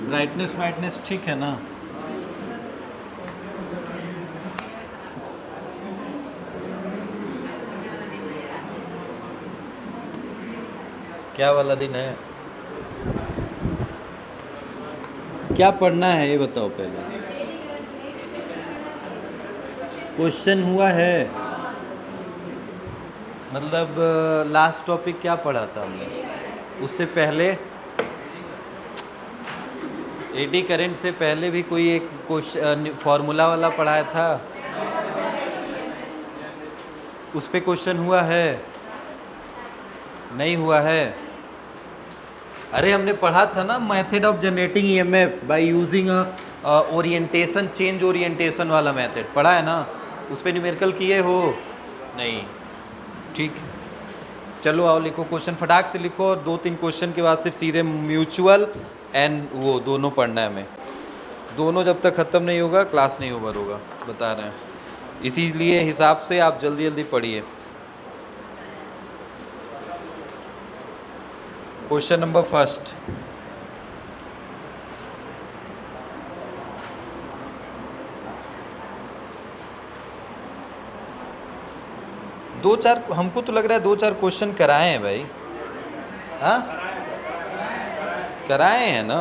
Brightness whiteness ठीक है ना? क्या वाला दिन है? क्या पढ़ना है ये बताओ पहले। क्वेश्चन हुआ है, मतलब लास्ट टॉपिक क्या पढ़ा था हमने? उससे पहले एडी करंट से पहले भी कोई एक क्वेश्चन फॉर्मूला वाला पढ़ाया था, उस पे क्वेश्चन हुआ है? नहीं हुआ है? अरे हमने पढ़ा था ना, method of generating EMF by using orientation, change orientation वाला मेथड पढ़ा है ना? उस पे न्यूमेरिकल किए हो? नहीं, ठीक। चलो आओ लिखो क्वेश्चन, फटाक से लिखो, और 2-3 क्वेश्चन के बाद सिर्फ सीधे म्यूचुअल एंड वो दोनों पढ़ना है हमें। दोनों जब तक ख़त्म नहीं होगा क्लास नहीं ओवर होगा, बता रहे हैं। इसीलिए हिसाब से आप जल्दी जल्दी पढ़िए। क्वेश्चन नंबर फर्स्ट, दो चार, हमको तो लग रहा है 2-4 क्वेश्चन कराए हैं भाई। हाँ कराए हैं ना?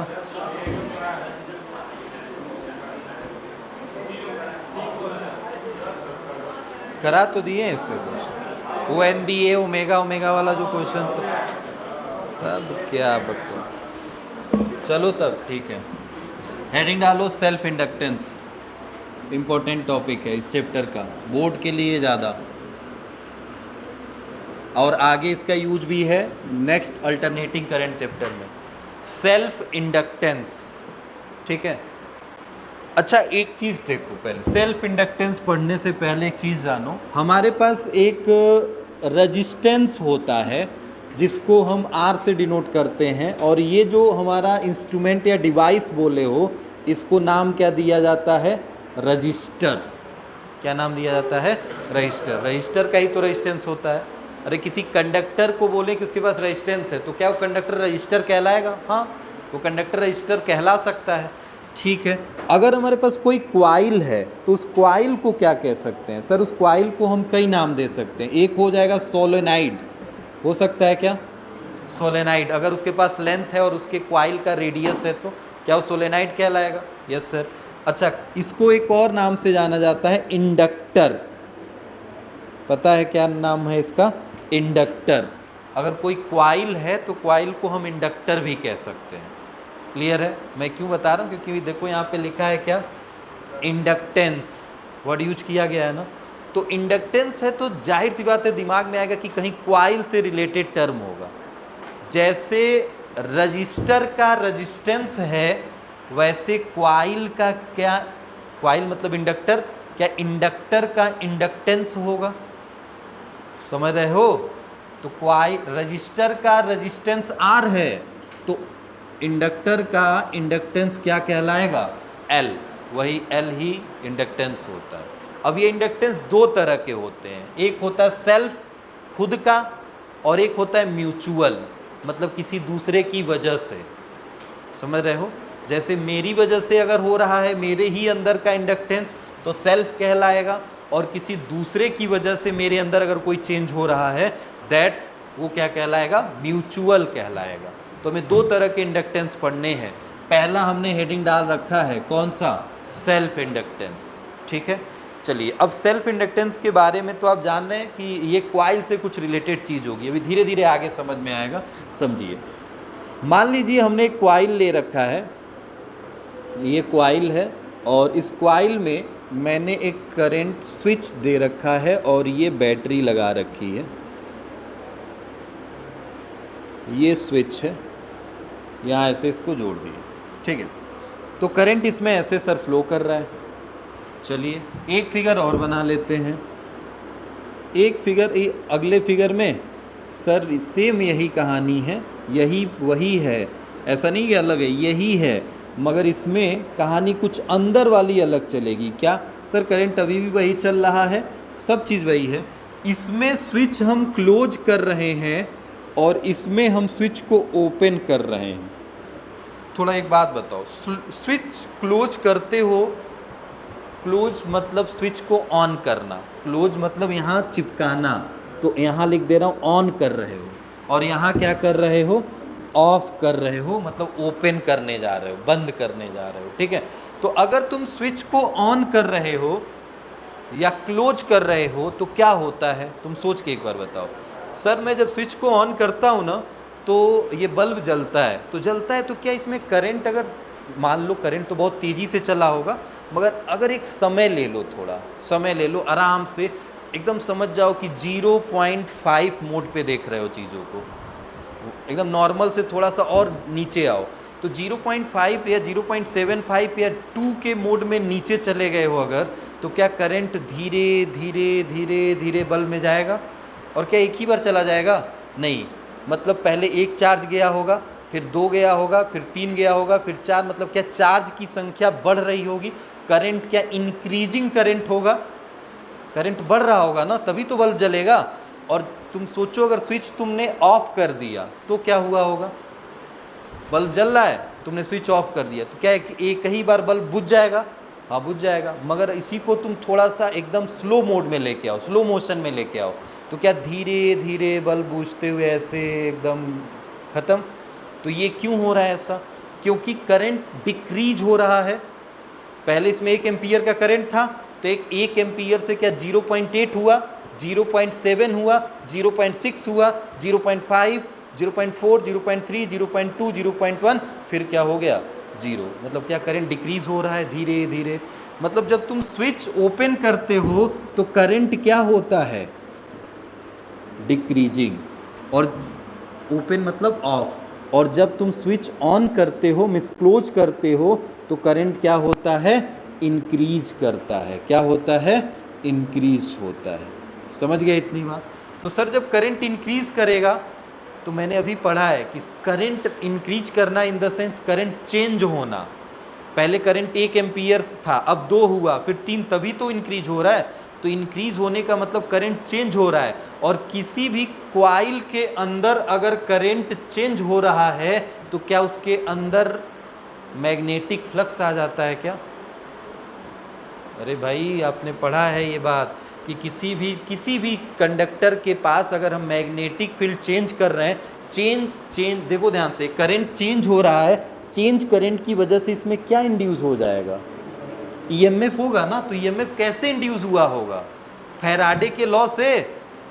करा तो दिए हैं इस पे क्वेश्चन, वो NBA ओमेगा ओमेगा वाला जो क्वेश्चन, तो तब क्या बता। चलो तब ठीक है, हेडिंग डालो सेल्फ इंडक्टेंस, इम्पोर्टेंट टॉपिक है इस चैप्टर का, बोर्ड के लिए ज़्यादा, और आगे इसका यूज भी है नेक्स्ट अल्टरनेटिंग करंट चैप्टर में, सेल्फ इंडक्टेंस। ठीक है, अच्छा एक चीज़ देखो, पहले सेल्फ इंडक्टेंस पढ़ने से पहले एक चीज़ जानो, हमारे पास एक रेजिस्टेंस होता है जिसको हम R से डिनोट करते हैं, और ये जो हमारा इंस्ट्रूमेंट या डिवाइस बोले हो, इसको नाम क्या दिया जाता है? रजिस्टर। क्या नाम दिया जाता है? रजिस्टर। रजिस्टर का ही तो रेजिस्टेंस होता है। अरे किसी कंडक्टर को बोले कि उसके पास रेजिस्टेंस है, तो क्या वो कंडक्टर रजिस्टर कहलाएगा? हाँ, वो कंडक्टर रजिस्टर कहला सकता है। ठीक है, अगर हमारे पास कोई क्वाइल है तो उस क्वाइल को क्या कह सकते हैं? सर उस क्वाइल को हम कई नाम दे सकते हैं, एक हो जाएगा सोलेनाइड, हो सकता है क्या? सोलेनाइड। अगर उसके पास लेंथ है और उसके क्वाइल का रेडियस है तो क्या वो सोलेनाइड कहलाएगा? Yes sir. अच्छा, इसको एक और नाम से जाना जाता है, इंडक्टर। पता है क्या नाम है इसका? इंडक्टर। अगर कोई क्वाइल है तो क्वाइल को हम इंडक्टर भी कह सकते हैं। क्लियर है? मैं क्यों बता रहा हूँ, क्योंकि देखो यहाँ पे लिखा है क्या? इंडक्टेंस वर्ड यूज किया गया है ना, तो इंडक्टेंस है तो जाहिर सी बात है दिमाग में आएगा कि कहीं क्वाइल से रिलेटेड टर्म होगा। जैसे रजिस्टर का रेजिस्टेंस है, वैसे क्वाइल का क्या? क्वाइल मतलब इंडक्टर, क्या इंडक्टर का इंडक्टेंस होगा? समझ रहे हो? तो क्वाइल, रजिस्टर का रेजिस्टेंस R है, तो इंडक्टर का इंडक्टेंस क्या कहलाएगा? L। वही L ही इंडक्टेंस होता है। अब ये इंडक्टेंस दो तरह के होते हैं, एक होता है सेल्फ, खुद का, और एक होता है म्यूचुअल, मतलब किसी दूसरे की वजह से। समझ रहे हो? जैसे मेरी वजह से अगर हो रहा है, मेरे ही अंदर का इंडक्टेंस, तो सेल्फ कहलाएगा, और किसी दूसरे की वजह से मेरे अंदर अगर कोई चेंज हो रहा है, दैट्स वो क्या कहलाएगा? म्यूचुअल कहलाएगा। तो हमें दो तरह के इंडक्टेंस पढ़ने हैं। पहला हमने हेडिंग डाल रखा है, कौन सा? Self inductance. ठीक है, चलिए अब सेल्फ इंडक्टेंस के बारे में तो आप जान रहे हैं कि ये क्वाइल से कुछ रिलेटेड चीज़ होगी, अभी धीरे धीरे आगे समझ में आएगा। समझिए, मान लीजिए हमने एक क्वाइल ले रखा है, ये क्वाइल है, और इस क्वाइल में मैंने एक करंट स्विच दे रखा है, और ये बैटरी लगा रखी है, ये स्विच है, यहाँ ऐसे इसको जोड़ दिए। ठीक है, तो करंट इसमें ऐसे सर फ्लो कर रहा है। चलिए एक फिगर और बना लेते हैं। एक फिगर, अगले फिगर में सर सेम यही कहानी है, यही वही है, ऐसा नहीं कि अलग है, यही है, मगर इसमें कहानी कुछ अंदर वाली अलग चलेगी। क्या सर? करंट अभी भी वही चल रहा है, सब चीज़ वही है, इसमें स्विच हम क्लोज कर रहे हैं और इसमें हम स्विच को ओपन कर रहे हैं। थोड़ा एक बात बताओ, स्विच क्लोज करते हो, क्लोज मतलब स्विच को ऑन करना, क्लोज मतलब यहाँ चिपकाना, तो यहाँ लिख दे रहा हूँ ऑन कर रहे हो, और यहाँ क्या कर रहे हो, ऑफ कर रहे हो, मतलब ओपन करने जा रहे हो, बंद करने जा रहे हो, ठीक है। तो अगर तुम स्विच को ऑन कर रहे हो या क्लोज कर रहे हो तो क्या होता है, तुम सोच के एक बार बताओ। सर मैं जब स्विच को ऑन करता हूँ ना तो ये बल्ब जलता है, तो जलता है तो क्या इसमें करंट, अगर मान लो करंट तो बहुत तेज़ी से चला होगा, मगर अगर एक समय ले लो, थोड़ा समय ले लो, आराम से एकदम समझ जाओ कि 0.5 मोड पे देख रहे हो चीज़ों को, एकदम नॉर्मल से थोड़ा सा और नीचे आओ, तो 0.5 या 0.75 या 2 के मोड में नीचे चले गए हो अगर, तो क्या करंट धीरे धीरे धीरे धीरे बल्ब में जाएगा, और क्या एक ही बार चला जाएगा, नहीं, मतलब पहले एक चार्ज गया होगा, फिर 2 गया होगा, फिर 3 गया होगा, फिर 4, मतलब क्या चार्ज की संख्या बढ़ रही होगी, करंट क्या इंक्रीजिंग करंट होगा, करंट बढ़ रहा होगा ना, तभी तो बल्ब जलेगा। और तुम सोचो अगर स्विच तुमने ऑफ कर दिया तो क्या हुआ होगा, बल्ब जल रहा है, तुमने स्विच ऑफ कर दिया तो क्या एक ही बार बल्ब बुझ जाएगा, हाँ बुझ जाएगा, मगर इसी को तुम थोड़ा सा एकदम स्लो मोड में लेके आओ, स्लो मोशन में लेके आओ, तो क्या धीरे धीरे बल्ब बुझते हुए ऐसे एकदम ख़त्म। तो ये क्यों हो रहा है ऐसा, क्योंकि करंट डिक्रीज हो रहा है। पहले इसमें 1 एम्पियर का करंट था, तो एक एम्पियर से क्या 0.8 हुआ, 0.7 हुआ, 0.6 हुआ, 0.5, 0.4, 0.3, 0.2, 0.1, फिर क्या हो गया, 0, मतलब क्या करंट डिक्रीज हो रहा है धीरे धीरे। मतलब जब तुम स्विच ओपन करते हो तो करंट क्या होता है, डिक्रीजिंग, और ओपन मतलब ऑफ, और जब तुम स्विच ऑन करते हो, मिस क्लोज करते हो, तो करंट क्या होता है, इंक्रीज करता है, क्या होता है, इंक्रीज होता है। समझ गए इतनी बात। तो सर जब करंट इंक्रीज करेगा, तो मैंने अभी पढ़ा है कि करंट इंक्रीज करना in the sense current change होना, पहले करंट 1 एम्पियर था, अब 2 हुआ, फिर 3, तभी तो इंक्रीज हो रहा है। तो इंक्रीज होने का मतलब करंट चेंज हो रहा है, और किसी भी कॉइल के अंदर अगर करंट चेंज हो रहा है तो क्या उसके अंदर मैग्नेटिक फ्लक्स आ जाता है क्या। अरे भाई आपने पढ़ा है ये बात कि किसी भी कंडक्टर के पास अगर हम मैग्नेटिक फील्ड चेंज कर रहे हैं, चेंज देखो ध्यान से, करंट चेंज हो रहा है, चेंज करंट की वजह से इसमें क्या इंड्यूस हो जाएगा, ईएमएफ होगा ना। तो ईएमएफ कैसे इंड्यूस हुआ होगा, फैराडे के लॉ से।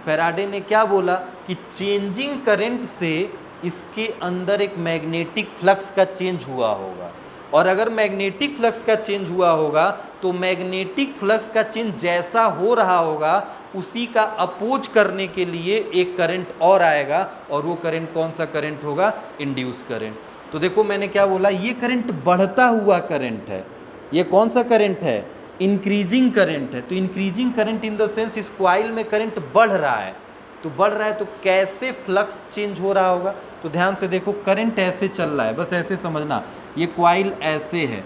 फैराडे ने क्या बोला कि चेंजिंग करंट से इसके अंदर एक मैग्नेटिक फ्लक्स का चेंज हुआ होगा, और अगर मैग्नेटिक फ्लक्स का चेंज हुआ होगा तो मैग्नेटिक फ्लक्स का चेंज जैसा हो रहा होगा उसी का अपोज करने के लिए एक करंट और आएगा, और वो करंट कौन सा करंट होगा, इंड्यूस करंट। तो देखो मैंने क्या बोला, ये करंट बढ़ता हुआ करंट है, ये कौन सा करंट है, इंक्रीजिंग करंट है। तो increasing current in the sense इस कॉइल में करंट बढ़ रहा है, तो बढ़ रहा है तो कैसे फ्लक्स चेंज हो रहा होगा। तो ध्यान से देखो, करंट ऐसे चल रहा है, बस ऐसे समझना, ये कॉइल ऐसे है,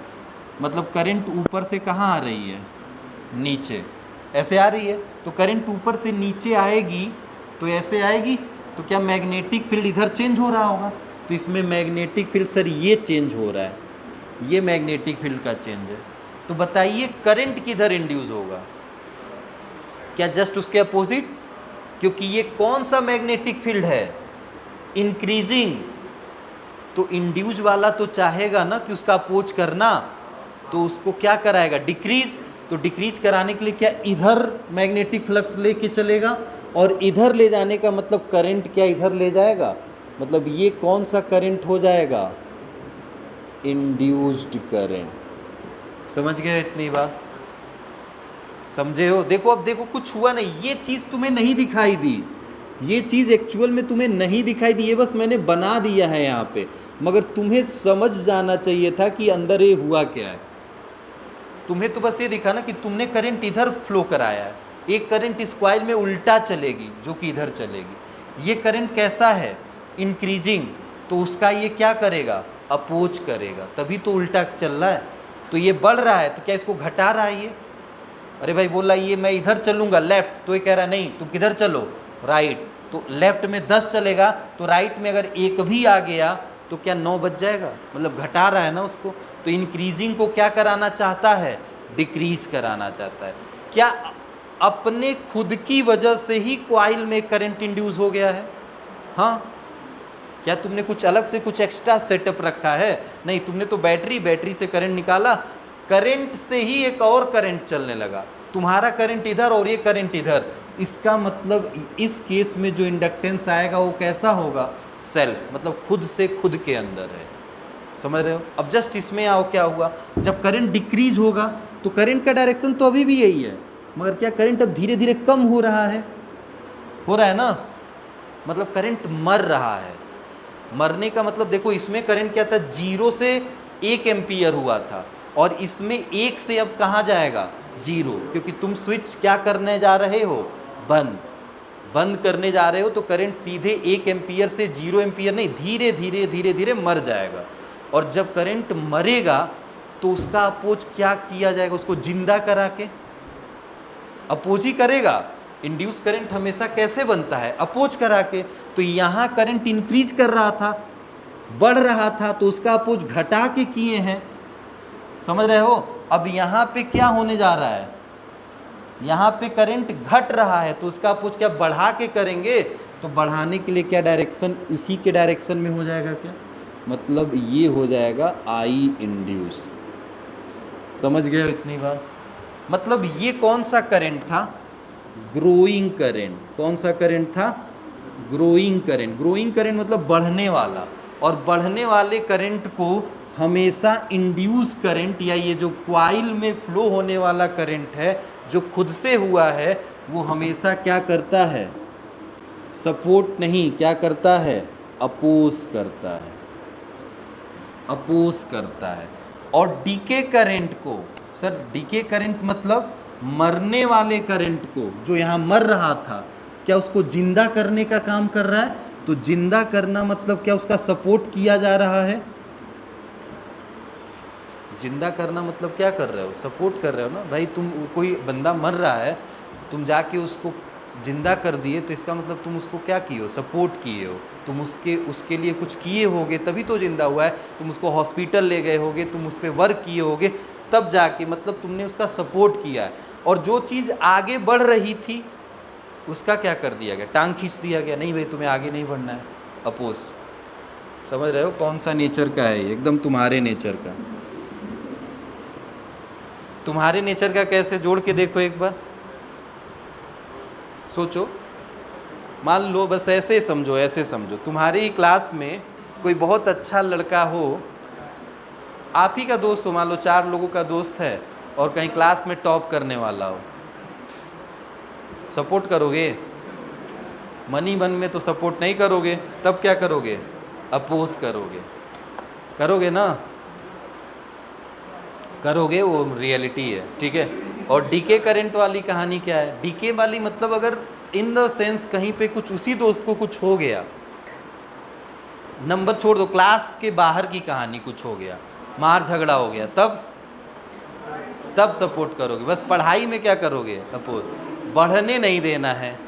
मतलब करंट ऊपर से कहाँ आ रही है, नीचे, ऐसे आ रही है। तो करंट ऊपर से नीचे आएगी तो ऐसे आएगी, तो क्या मैग्नेटिक फील्ड इधर चेंज हो रहा होगा। तो इसमें मैग्नेटिक फील्ड सर ये चेंज हो रहा है, ये मैग्नेटिक फील्ड का चेंज है। तो बताइए करंट किधर इंड्यूस होगा, क्या जस्ट उसके अपोजिट, क्योंकि ये कौन सा मैग्नेटिक फील्ड है, इंक्रीजिंग। तो इंड्यूस वाला तो चाहेगा ना कि उसका अपोज करना, तो उसको क्या कराएगा, डिक्रीज। तो डिक्रीज कराने के लिए क्या इधर मैग्नेटिक फ्लक्स लेके चलेगा, और इधर ले जाने का मतलब करंट क्या इधर ले जाएगा, मतलब ये कौन सा करंट हो जाएगा, इंड्यूस्ड करंट। समझ गए इतनी बात, समझे हो। देखो अब देखो कुछ हुआ नहीं, ये चीज़ तुम्हें नहीं दिखाई दी, ये चीज़ एक्चुअल में तुम्हें नहीं दिखाई दी, ये बस मैंने बना दिया है यहाँ पे, मगर तुम्हें समझ जाना चाहिए था कि अंदर ये हुआ क्या है। तुम्हें तो बस ये दिखा ना कि तुमने करंट इधर फ्लो कराया है, एक करंट इस कॉइल में उल्टा चलेगी जो कि इधर चलेगी। ये करंट कैसा है, इंक्रीजिंग, तो उसका ये क्या करेगा, अपोज करेगा, तभी तो उल्टा चल रहा है। तो ये बढ़ रहा है तो क्या इसको घटा रहा है ये, अरे भाई बोल रहा है ये मैं इधर चलूँगा लेफ्ट, तो ये कह रहा है नहीं तुम किधर चलो, राइट। तो लेफ्ट में 10 चलेगा, तो राइट में अगर 1 भी आ गया तो क्या 9 बच जाएगा, मतलब घटा रहा है ना उसको। तो इंक्रीजिंग को क्या कराना चाहता है, डिक्रीज कराना चाहता है। क्या अपने खुद की वजह से ही कॉइल में करंट इंड्यूस हो गया है? हाँ, क्या तुमने कुछ अलग से कुछ एक्स्ट्रा सेटअप रखा है? नहीं, तुमने तो बैटरी से करंट निकाला, करंट से ही एक और करंट चलने लगा, तुम्हारा करंट इधर और ये करंट इधर। इसका मतलब इस केस में जो इंडक्टेंस आएगा वो कैसा होगा, सेल्फ, मतलब खुद से खुद के अंदर है। समझ रहे हो? अब जस्ट इसमें आओ, क्या हुआ जब करंट डिक्रीज होगा तो करंट का डायरेक्शन तो अभी भी यही है, मगर क्या करंट अब धीरे धीरे कम हो रहा है ना, मतलब करंट मर रहा है। मरने का मतलब देखो, इसमें करंट क्या था, 0 से 1 एम्पियर हुआ था, और इसमें 1 से अब कहाँ जाएगा, 0, क्योंकि तुम स्विच क्या करने जा रहे हो, बंद करने जा रहे हो। तो करंट सीधे 1 एम्पियर से 0 एम्पियर नहीं, धीरे धीरे धीरे धीरे मर जाएगा। और जब करंट मरेगा तो उसका अपोज क्या किया जाएगा, उसको जिंदा करा के अपोज ही करेगा। इंड्यूस करंट हमेशा कैसे बनता है, अपोज करा के। तो यहाँ करंट इंक्रीज कर रहा था, बढ़ रहा था, तो उसका अपोज घटा के किए हैं। समझ रहे हो? अब यहाँ पे क्या होने जा रहा है, यहाँ पे करंट घट रहा है, तो उसका अपोज क्या बढ़ा के करेंगे। तो बढ़ाने के लिए क्या डायरेक्शन, इसी के डायरेक्शन में हो जाएगा क्या, मतलब ये हो जाएगा आई इंड्यूस। समझ गए इतनी बात? मतलब ये कौन सा करंट था, ग्रोइंग करंट। कौन सा करंट था, ग्रोइंग करंट। ग्रोइंग करंट मतलब बढ़ने वाला, और बढ़ने वाले करंट को हमेशा इंड्यूस करंट, या ये जो कॉइल में फ्लो होने वाला करंट है जो खुद से हुआ है, वो हमेशा क्या करता है, सपोर्ट नहीं, क्या करता है, अपोज करता है, अपोज करता है। और डीके करंट को, सर डीके करंट मतलब मरने वाले करंट को, जो यहाँ मर रहा था, क्या उसको जिंदा करने का काम कर रहा है। तो जिंदा करना मतलब क्या, उसका सपोर्ट किया जा रहा है। जिंदा करना मतलब क्या कर रहे हो, सपोर्ट कर रहे हो ना भाई। तुम, कोई बंदा मर रहा है, तुम जाके उसको जिंदा कर दिए, तो इसका मतलब तुम उसको क्या किए हो, सपोर्ट किए हो। तुम उसके लिए कुछ किए होगे तभी तो जिंदा हुआ है। तुम उसको हॉस्पिटल ले गए होगे, तुम उस पर वर्क किए होगे, तब जाके मतलब तुमने उसका सपोर्ट किया है। और जो चीज़ आगे बढ़ रही थी उसका क्या कर दिया गया, टांग खींच दिया गया, नहीं भाई तुम्हें आगे नहीं बढ़ना है, अपोज। समझ रहे हो कौन सा नेचर का है, एकदम तुम्हारे नेचर का। तुम्हारे नेचर का कैसे, जोड़ के देखो एक बार, सोचो। मान लो, बस ऐसे समझो, ऐसे समझो, तुम्हारी ही क्लास में कोई बहुत अच्छा लड़का हो, आप ही का दोस्त हो, मान लो 4 लोगों का दोस्त है, और कहीं क्लास में टॉप करने वाला हो, सपोर्ट करोगे? मनी मन में तो सपोर्ट नहीं करोगे, तब क्या करोगे, अपोज करोगे। करोगे ना, करोगे, वो रियलिटी है, ठीक है। और डीके करंट वाली कहानी क्या है, डीके वाली मतलब अगर इन द सेंस कहीं पे कुछ उसी दोस्त को कुछ हो गया, नंबर छोड़ दो, क्लास के बाहर की कहानी, कुछ हो गया, मार झगड़ा हो गया, तब सपोर्ट करोगे। बस पढ़ाई में क्या करोगे, अपोज। बढ़ने नहीं देना है,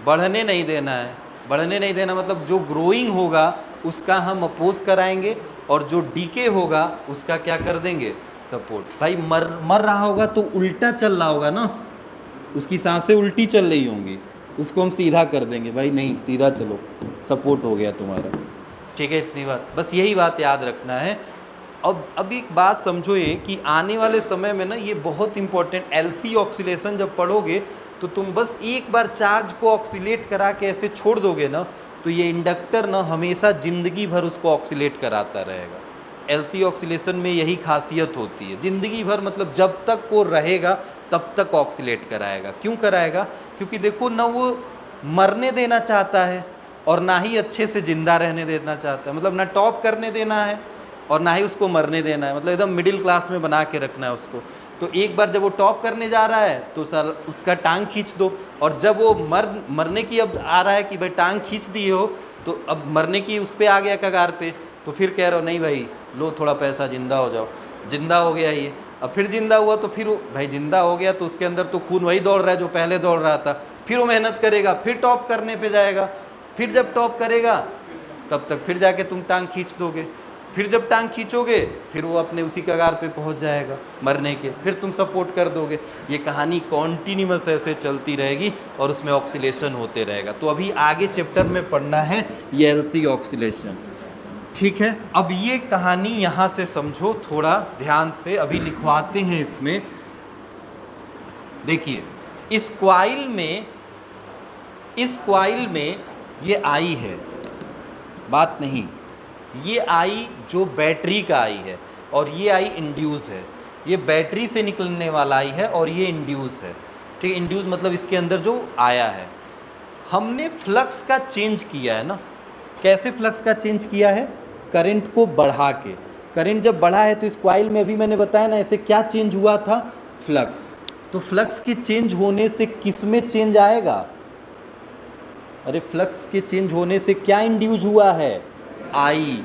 बढ़ने नहीं देना है। बढ़ने नहीं देना मतलब जो ग्रोइंग होगा उसका हम अपोज कराएंगे, और जो डीके होगा उसका क्या कर देंगे, सपोर्ट। भाई मर रहा होगा तो उल्टा चल रहा होगा ना, उसकी सांसें उल्टी चल रही होंगी, उसको हम सीधा कर देंगे, भाई नहीं सीधा चलो, सपोर्ट हो गया तुम्हारा। ठीक है, इतनी बात, बस यही बात याद रखना है। अब एक बात समझो ये, कि आने वाले समय में ना ये बहुत इंपॉर्टेंट, एलसी ऑक्सीलेशन जब पढ़ोगे तो तुम बस एक बार चार्ज को ऑक्सीलेट करा के ऐसे छोड़ दोगे ना, तो ये इंडक्टर ना हमेशा ज़िंदगी भर उसको ऑक्सीलेट कराता रहेगा। एलसी ऑक्सीलेशन में यही खासियत होती है, ज़िंदगी भर, मतलब जब तक वो रहेगा तब तक ऑक्सीलेट कराएगा। क्यों कराएगा, क्योंकि देखो ना वो मरने देना चाहता है और ना ही अच्छे से ज़िंदा रहने देना चाहता है, मतलब ना टॉप करने देना है और ना ही उसको मरने देना है, मतलब एकदम मिडिल क्लास में बना के रखना है उसको। तो एक बार जब वो टॉप करने जा रहा है तो सर उसका टांग खींच दो, और जब वो मरने की अब आ रहा है कि भाई टांग खींच दिए हो, तो अब मरने की उस पर आ गया कगार पे, तो फिर कह रहे हो नहीं भाई लो थोड़ा पैसा, जिंदा हो जाओ। जिंदा हो गया ये, अब फिर जिंदा हुआ तो फिर भाई जिंदा हो गया तो उसके अंदर तो खून वही दौड़ रहा है जो पहले दौड़ रहा था, फिर वो मेहनत करेगा, फिर टॉप करने पे जाएगा, फिर जब टॉप करेगा तब तक फिर जाके तुम टांग खींच दोगे, फिर जब टांग खींचोगे फिर वो अपने उसी कगार पे पहुंच जाएगा मरने के, फिर तुम सपोर्ट कर दोगे। ये कहानी कॉन्टिन्यूस ऐसे चलती रहेगी और उसमें ऑक्सीलेशन होते रहेगा। तो अभी आगे चैप्टर में पढ़ना है ये एलसी ऑक्सीलेशन, ठीक है। अब ये कहानी यहाँ से समझो थोड़ा ध्यान से, अभी लिखवाते हैं इसमें। देखिए इस क्वाइल में ये आई है, बात नहीं, ये आई जो बैटरी का आई है और ये आई इंड्यूस है। ये बैटरी से निकलने वाला आई है और ये इंड्यूस है, ठीक है। इंड्यूस मतलब इसके अंदर जो आया है। हमने फ्लक्स का चेंज किया है ना, कैसे फ्लक्स का चेंज किया है? करंट को बढ़ा के। करंट जब बढ़ा है तो इस कॉइल में अभी मैंने बताया ना ऐसे क्या चेंज हुआ था? फ्लक्स। तो फ्लक्स के चेंज होने से किस में चेंज आएगा? अरे फ्लक्स के चेंज होने से क्या इंड्यूस हुआ है? आई,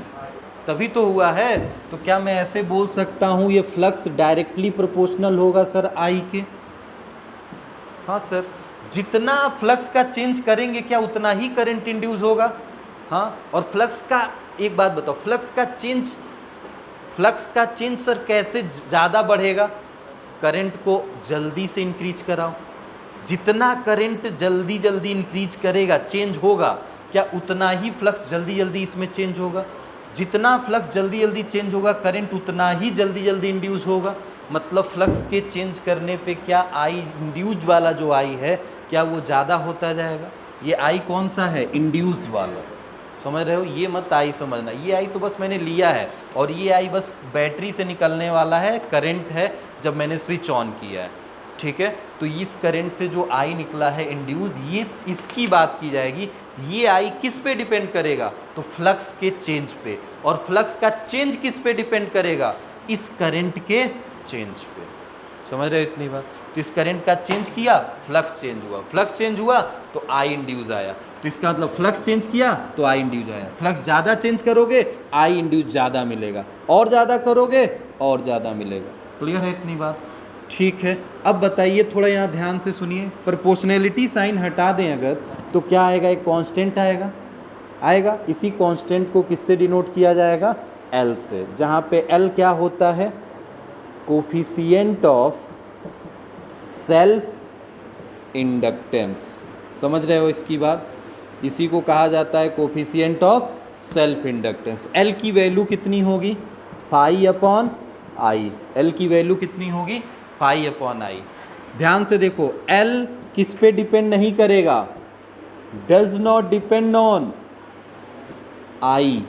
तभी तो हुआ है। तो क्या मैं ऐसे बोल सकता हूँ ये फ्लक्स डायरेक्टली प्रोपोर्शनल होगा सर आई के? हाँ सर, जितना फ्लक्स का चेंज करेंगे क्या उतना ही करंट इंड्यूस होगा। हाँ, और फ्लक्स का एक बात बताओ, फ्लक्स का चेंज सर कैसे ज़्यादा बढ़ेगा? करंट को जल्दी से इंक्रीज कराओ। जितना करंट जल्दी जल्दी इंक्रीज करेगा, चेंज होगा, क्या उतना ही फ्लक्स जल्दी जल्दी इसमें चेंज होगा? जितना फ्लक्स जल्दी जल्दी चेंज होगा, करंट उतना ही जल्दी जल्दी इंड्यूस होगा। मतलब फ्लक्स के चेंज करने पे क्या आई इंड्यूस वाला जो आई है क्या वो ज़्यादा होता जाएगा? ये आई कौन सा है? इंड्यूस वाला। समझ रहे हो? ये मत आई समझना, ये आई तो बस मैंने लिया है और ये आई बस बैटरी से निकलने वाला है, करंट है जब मैंने स्विच ऑन किया है, ठीक है। तो इस करंट से जो आई निकला है इंड्यूस, ये इसकी बात की जाएगी। ये आई किस पे डिपेंड करेगा? तो फ्लक्स के चेंज पे। और फ्लक्स का चेंज किस पे डिपेंड करेगा? इस करंट के चेंज पे। समझ रहे हो इतनी बात? तो इस करंट का चेंज किया, फ्लक्स चेंज हुआ, फ्लक्स चेंज हुआ तो आई इंड्यूस आया। तो इसका मतलब फ्लक्स चेंज किया तो आई इंड्यूस आया। फ्लक्स ज़्यादा चेंज करोगे आई इंड्यूस ज़्यादा मिलेगा, और ज़्यादा करोगे और ज़्यादा मिलेगा। क्लियर है इतनी बात? ठीक है। अब बताइए, थोड़ा यहाँ ध्यान से सुनिए। प्रोपोर्शनैलिटी साइन हटा दें अगर तो क्या आएगा? एक कांस्टेंट आएगा। इसी कांस्टेंट को किससे डिनोट किया जाएगा? एल से, जहाँ पे एल क्या होता है? Coefficient of self inductance. समझ रहे हो इसकी बात? इसी को कहा जाता है coefficient of self inductance. L की वैल्यू कितनी होगी? Phi upon I. एल की वैल्यू कितनी होगी? Phi upon I. ध्यान से देखो, एल किस पे डिपेंड नहीं करेगा? Does not depend on I.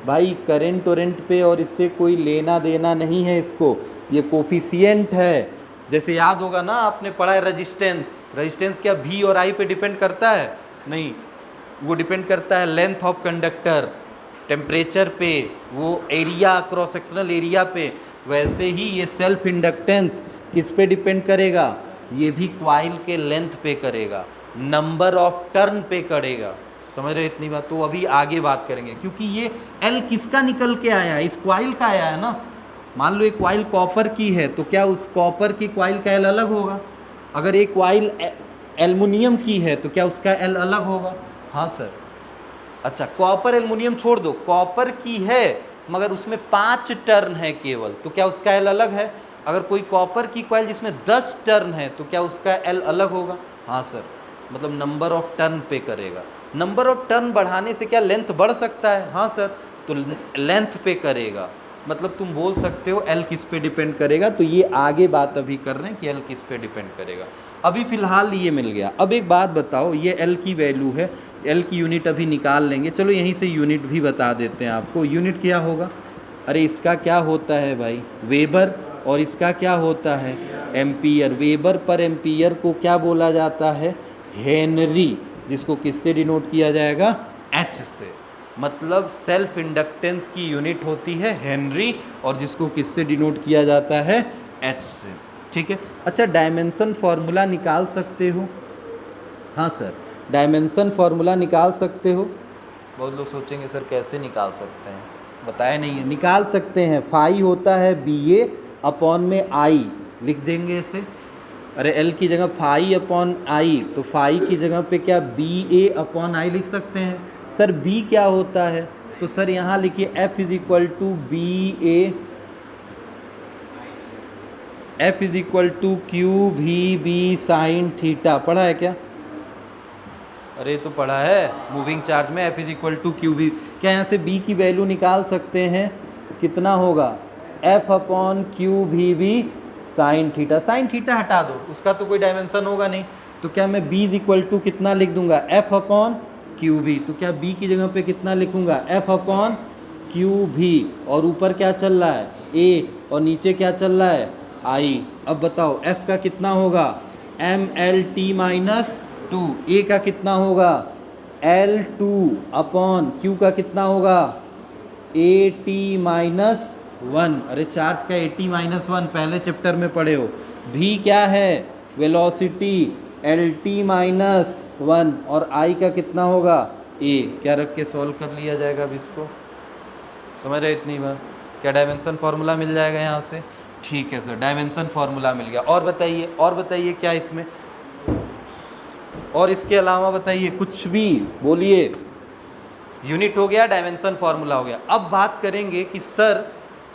भाई करंट टोरेंट पे और इससे कोई लेना देना नहीं है इसको, ये कोफिशिएंट है। जैसे याद होगा ना, आपने पढ़ा है रेजिस्टेंस क्या भी और आई पे डिपेंड करता है? नहीं, वो डिपेंड करता है लेंथ ऑफ कंडक्टर, टेम्परेचर पे, वो एरिया, क्रॉस सेक्शनल एरिया पे। वैसे ही ये सेल्फ इंडक्टेंस किस पे डिपेंड करेगा? ये भी क्वाइल के लेंथ पे करेगा, नंबर ऑफ टर्न पे करेगा। समझ रहे हो इतनी बात? तो अभी आगे बात करेंगे, क्योंकि ये एल किसका निकल के आया है? इस क्वाइल का आया है ना। मान लो एक क्वाइल कॉपर की है तो क्या उस कॉपर की क्वाइल का एल अलग होगा? अगर एक क्वाइल एल्युमिनियम की है तो क्या उसका एल अलग होगा? हाँ सर। अच्छा, कॉपर एल्युमिनियम छोड़ दो, कॉपर की है मगर उसमें 5 टर्न है केवल, तो क्या उसका एल अलग है? अगर कोई कॉपर की क्वाइल जिसमें 10 टर्न है तो क्या उसका एल अलग होगा? हाँ सर। मतलब नंबर ऑफ टर्न पे करेगा। नंबर ऑफ टर्न बढ़ाने से क्या लेंथ बढ़ सकता है? हाँ सर। तो लेंथ पे करेगा। मतलब तुम बोल सकते हो एल किस पे डिपेंड करेगा। तो ये आगे बात अभी कर रहे हैं कि एल किस पे डिपेंड करेगा। अभी फ़िलहाल ये मिल गया। अब एक बात बताओ, ये एल की वैल्यू है, एल की यूनिट अभी निकाल लेंगे। चलो यहीं से यूनिट भी बता देते हैं आपको। यूनिट क्या होगा? अरे इसका क्या होता है भाई? वेबर। और इसका क्या होता है? एम्पियर। वेबर पर एम्पियर को क्या बोला जाता है? हेनरी, जिसको किससे डिनोट किया जाएगा? एच से। मतलब सेल्फ इंडक्टेंस की यूनिट होती है हेनरी, और जिसको किससे डिनोट किया जाता है? एच से। ठीक है। अच्छा, डायमेंशन फार्मूला निकाल सकते हो? हाँ सर, डायमेंशन फार्मूला निकाल सकते हो। बहुत लोग सोचेंगे सर कैसे निकाल सकते हैं, बताया नहीं है। निकाल सकते हैं। फाई होता है बी ए अपॉन में आई, लिख देंगे इसे। अरे एल की जगह फाई अपॉन आई, तो फाई की जगह पे क्या बी ए अपॉन आई लिख सकते हैं। सर बी क्या होता है? तो सर यहाँ लिखिए F is equal to B A, F is equal to Q V B sine theta. पढ़ा है क्या? अरे तो पढ़ा है, मूविंग चार्ज में F is equal to Q B. क्या यहाँ से B की वैल्यू निकाल सकते हैं? कितना होगा? F upon Q V B sine theta. Sine theta हटा दो, उसका तो कोई डायमेंशन होगा नहीं, तो क्या मैं B इज इक्वल टू कितना लिख दूंगा? F अपॉन क्यू भी। तो क्या B की जगह पे कितना लिखूंगा? F अपॉन क्यू भी। और ऊपर क्या चल रहा है? A, और नीचे क्या चल रहा है? I। अब बताओ F का कितना होगा? MLT minus 2। A का कितना होगा? L2 अपॉन Q का कितना होगा? AT minus 1। अरे चार्ज का AT माइनस 1 पहले चैप्टर में पढ़े हो। V क्या है? वेलोसिटी। LT माइनस 1 और I का कितना होगा? A। क्या रख के सॉल्व कर लिया जाएगा अब इसको? समझ रहे इतनी बार? क्या डायमेंशन फार्मूला मिल जाएगा यहाँ से? ठीक है सर, डायमेंशन फार्मूला मिल गया। और बताइए क्या इसमें, और इसके अलावा बताइए कुछ भी बोलिए। यूनिट हो गया, डायमेंशन फार्मूला हो गया। अब बात करेंगे कि सर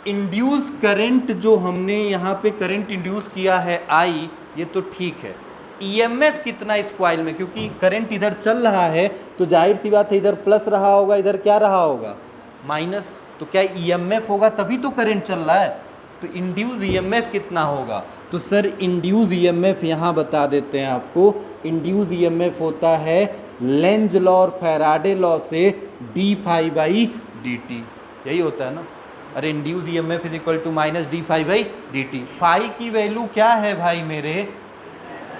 इंड्यूस करंट, जो हमने यहाँ पे करंट इंड्यूस किया है I, ये तो ठीक है, EMF कितना इस कॉइल में? क्योंकि करंट इधर चल रहा है तो जाहिर सी बात है इधर प्लस रहा होगा, इधर क्या रहा होगा? माइनस। तो क्या EMF होगा तभी तो करंट चल रहा है, तो इंड्यूस EMF कितना होगा? तो सर इंड्यूस EMF यहाँ बता देते हैं आपको। इंड्यूस EMF होता है लेंज लॉ और फैराडे लॉ से D phi by D T, यही होता है ना। अरे induce EMF is equal to minus D phi by D T. Phi की वैल्यू क्या है भाई मेरे?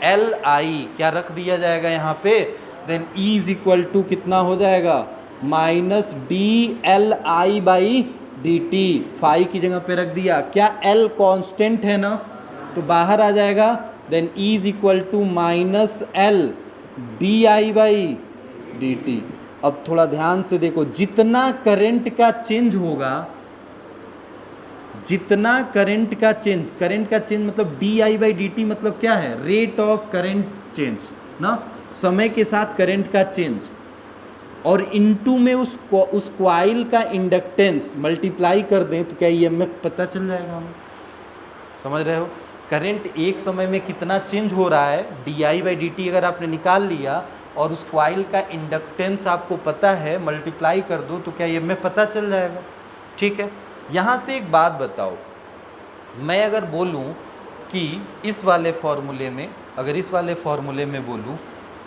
L I. क्या रख दिया जाएगा यहाँ पे? Then E is equal to कितना हो जाएगा? Minus D L I by D T. Phi की जगह पे रख दिया। क्या L कांस्टेंट है ना, तो बाहर आ जाएगा। Then E is equal to minus L D I by D T. अब थोड़ा ध्यान से देखो, जितना करंट का चेंज होगा, जितना करंट का चेंज मतलब D I by D T मतलब क्या है? रेट ऑफ करंट चेंज ना, समय के साथ करंट का चेंज, और इनटू में उस कॉइल का इंडक्टेंस मल्टीप्लाई कर दें तो क्या EMF पता चल जाएगा हमें। समझ रहे हो? करंट एक समय में कितना चेंज हो रहा है, D I by D T अगर आपने निकाल लिया और उस कॉइल का इंडक्टेंस आपको पता है, मल्टीप्लाई कर दो तो क्या EMF पता चल जाएगा। ठीक है, यहाँ से एक बात बताओ, मैं अगर बोलूँ कि इस वाले फॉर्मूले में, अगर इस वाले फॉर्मूले में बोलूँ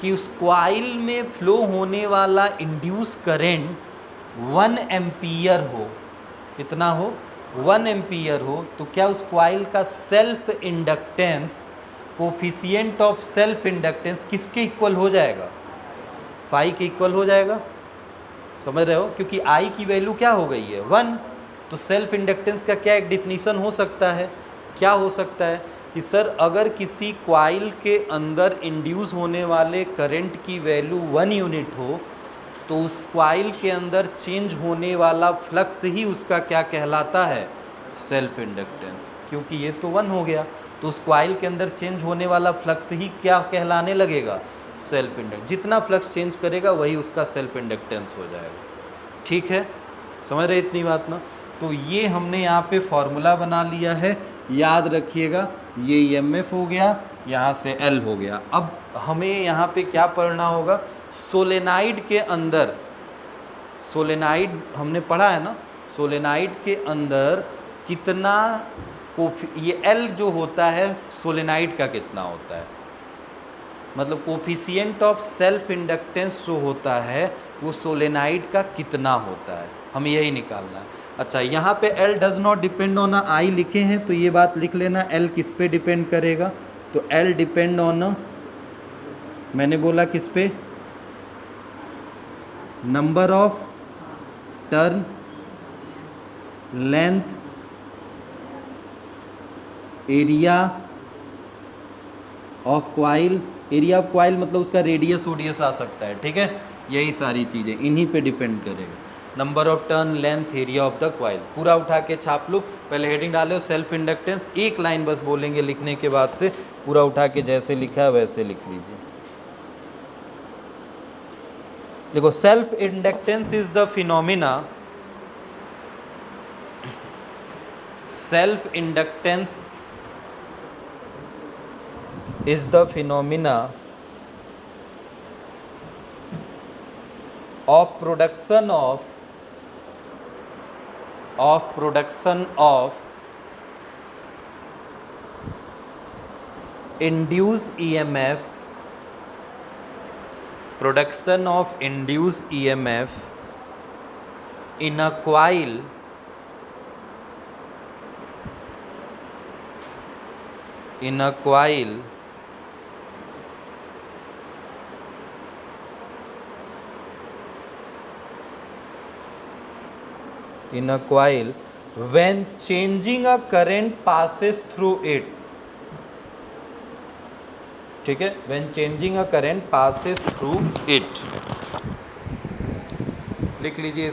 कि उस कॉइल में फ्लो होने वाला इंड्यूस करंट 1 एम्पियर हो, कितना हो? 1 एम्पियर हो, तो क्या उस कॉइल का self inductance, coefficient of self inductance किसके इक्वल हो जाएगा? फाई के इक्वल हो जाएगा। समझ रहे हो? क्योंकि आई की वैल्यू क्या हो गई है? 1। तो सेल्फ इंडक्टेंस का क्या एक डिफिनीशन हो सकता है? क्या हो सकता है कि सर अगर किसी कॉइल के अंदर इंड्यूस होने वाले करंट की वैल्यू 1 यूनिट हो, तो उस कॉइल के अंदर चेंज होने वाला फ्लक्स ही उसका क्या कहलाता है? Self inductance. क्योंकि ये तो 1 हो गया, तो उस कॉइल के अंदर चेंज होने वाला फ्लक्स ही क्या कहलाने लगेगा? Self inductance. जितना फ्लक्स चेंज करेगा वही उसका सेल्फ इंडक्टेंस हो जाएगा। ठीक है, समझ रहे इतनी बात ना? तो ये हमने यहाँ पे फॉर्मूला बना लिया है, याद रखिएगा। ये EMF हो गया, यहाँ से L हो गया। अब हमें यहाँ पे क्या पढ़ना होगा? सोलेनाइड के अंदर, सोलेनाइड हमने पढ़ा है ना, सोलेनाइड के अंदर कितना ये L जो होता है सोलेनाइड का कितना होता है, मतलब कोफिशिएंट ऑफ सेल्फ इंडक्टेंस जो होता है वो सोलेनाइड का कितना होता है, हमें यही निकालना है। अच्छा, यहाँ पे L does not depend on I लिखे हैं, तो ये बात लिख लेना, L किस पे डिपेंड करेगा? तो L डिपेंड ऑन, मैंने बोला किस पे? Number of turn, length, area of coil. Area of coil मतलब उसका रेडियस ओडियस आ सकता है। ठीक है, यही सारी चीज़ें इन्हीं पे डिपेंड करेगा। Number of turn, length, area of the coil, पूरा उठा के छाप लो। पहले हेडिंग डालो सेल्फ इंडक्टेंस, एक लाइन बस बोलेंगे लिखने के बाद से, पूरा उठा के जैसे लिखा है वैसे लिख लीजिए। देखो, self inductance is the phenomena self inductance is the phenomena of production of induced EMF, production of induced EMF in a coil when changing a current passes through it. ठीक है, when changing a current passes through it. लिख लीजिए।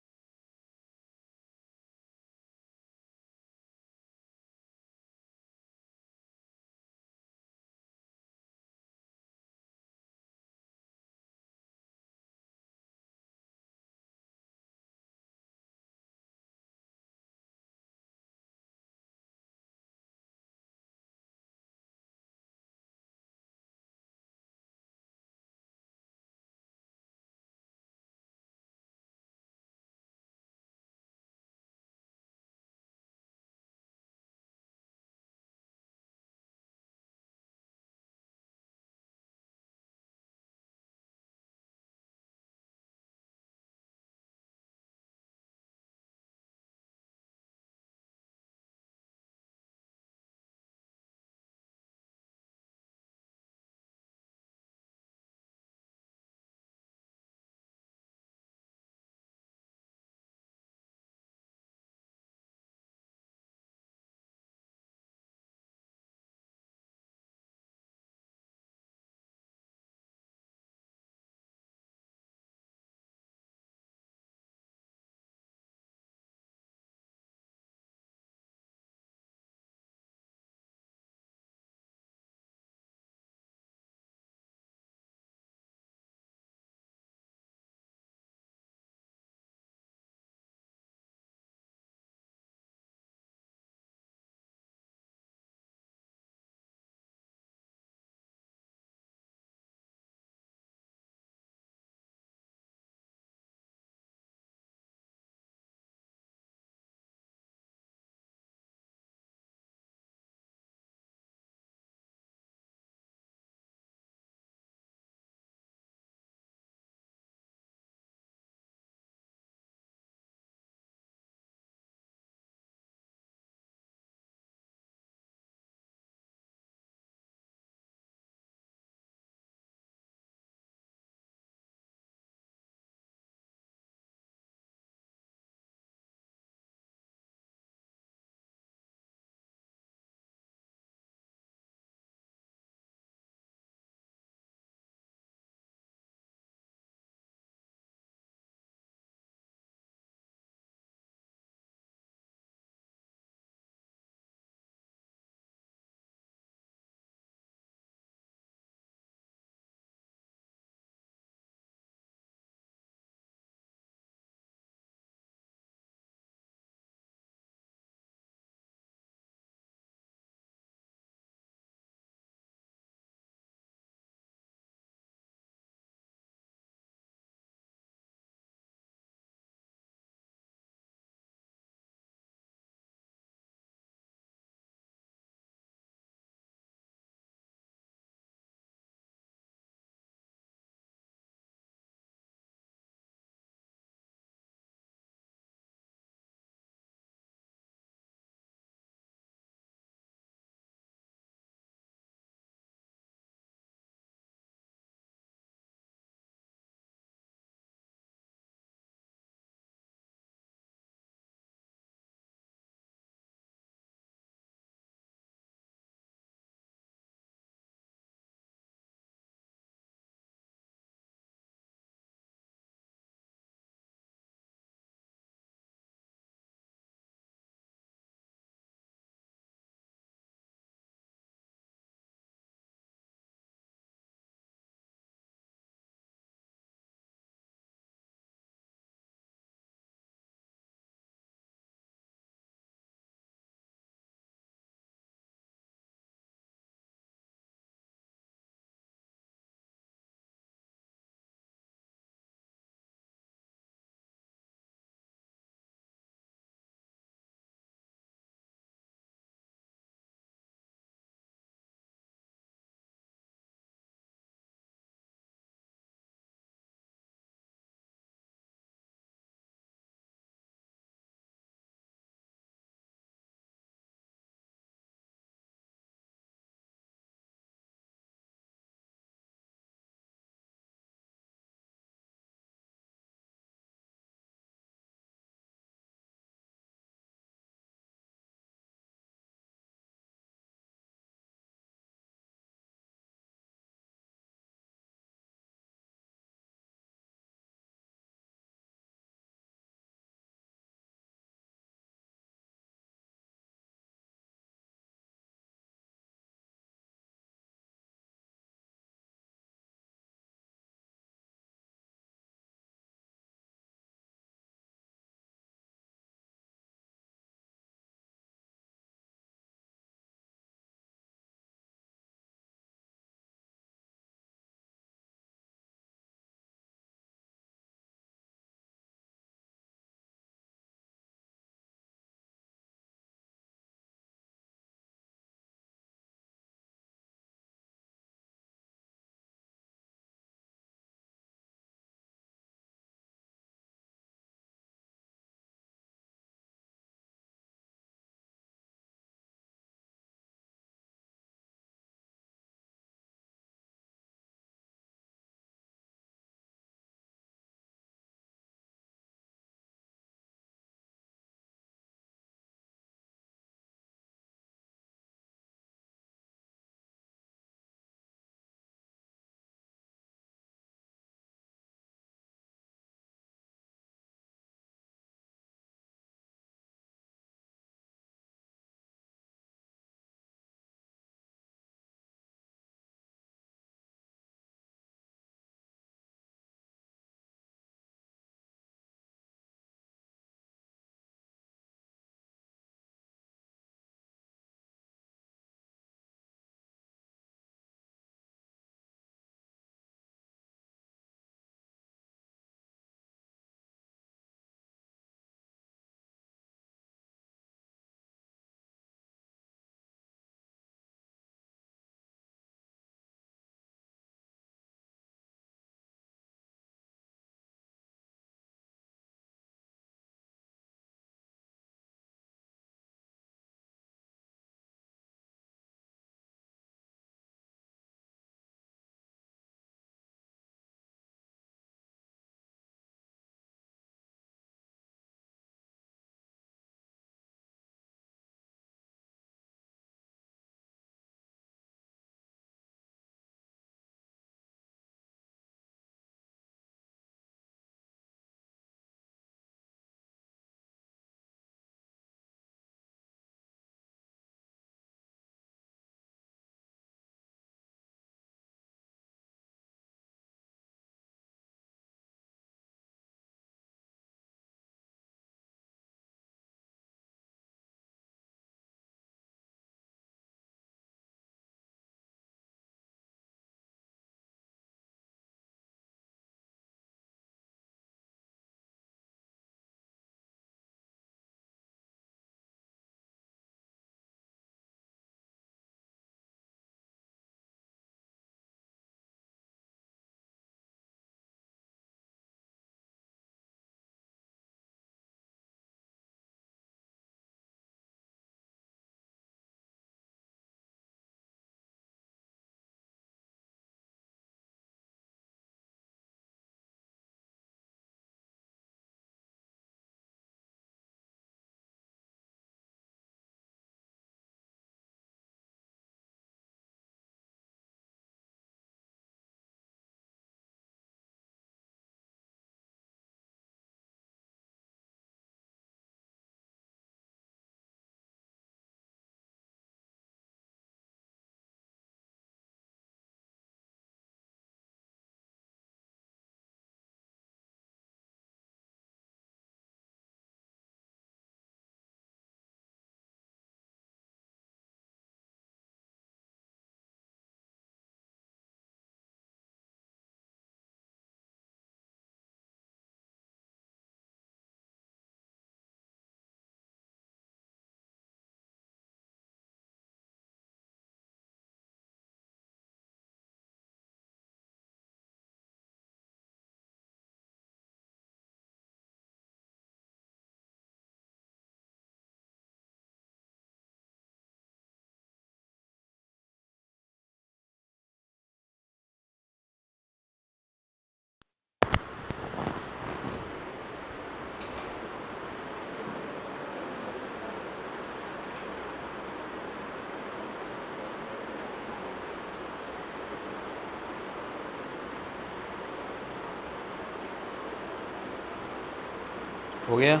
हो गया।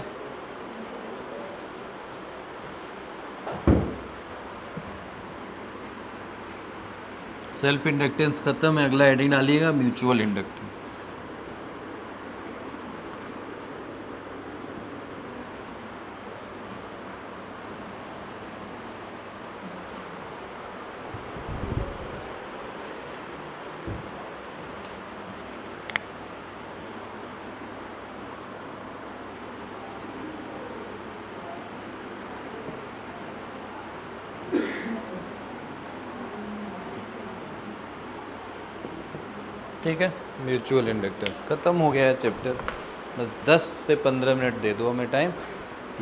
Self inductance खत्म है, अगला heading डालिएगा म्यूचुअल इंडक्टेंस। ठीक है, म्यूचुअल इंडक्टेंस ख़त्म हो गया है चैप्टर। बस 10 से 15 मिनट दे दो हमें टाइम।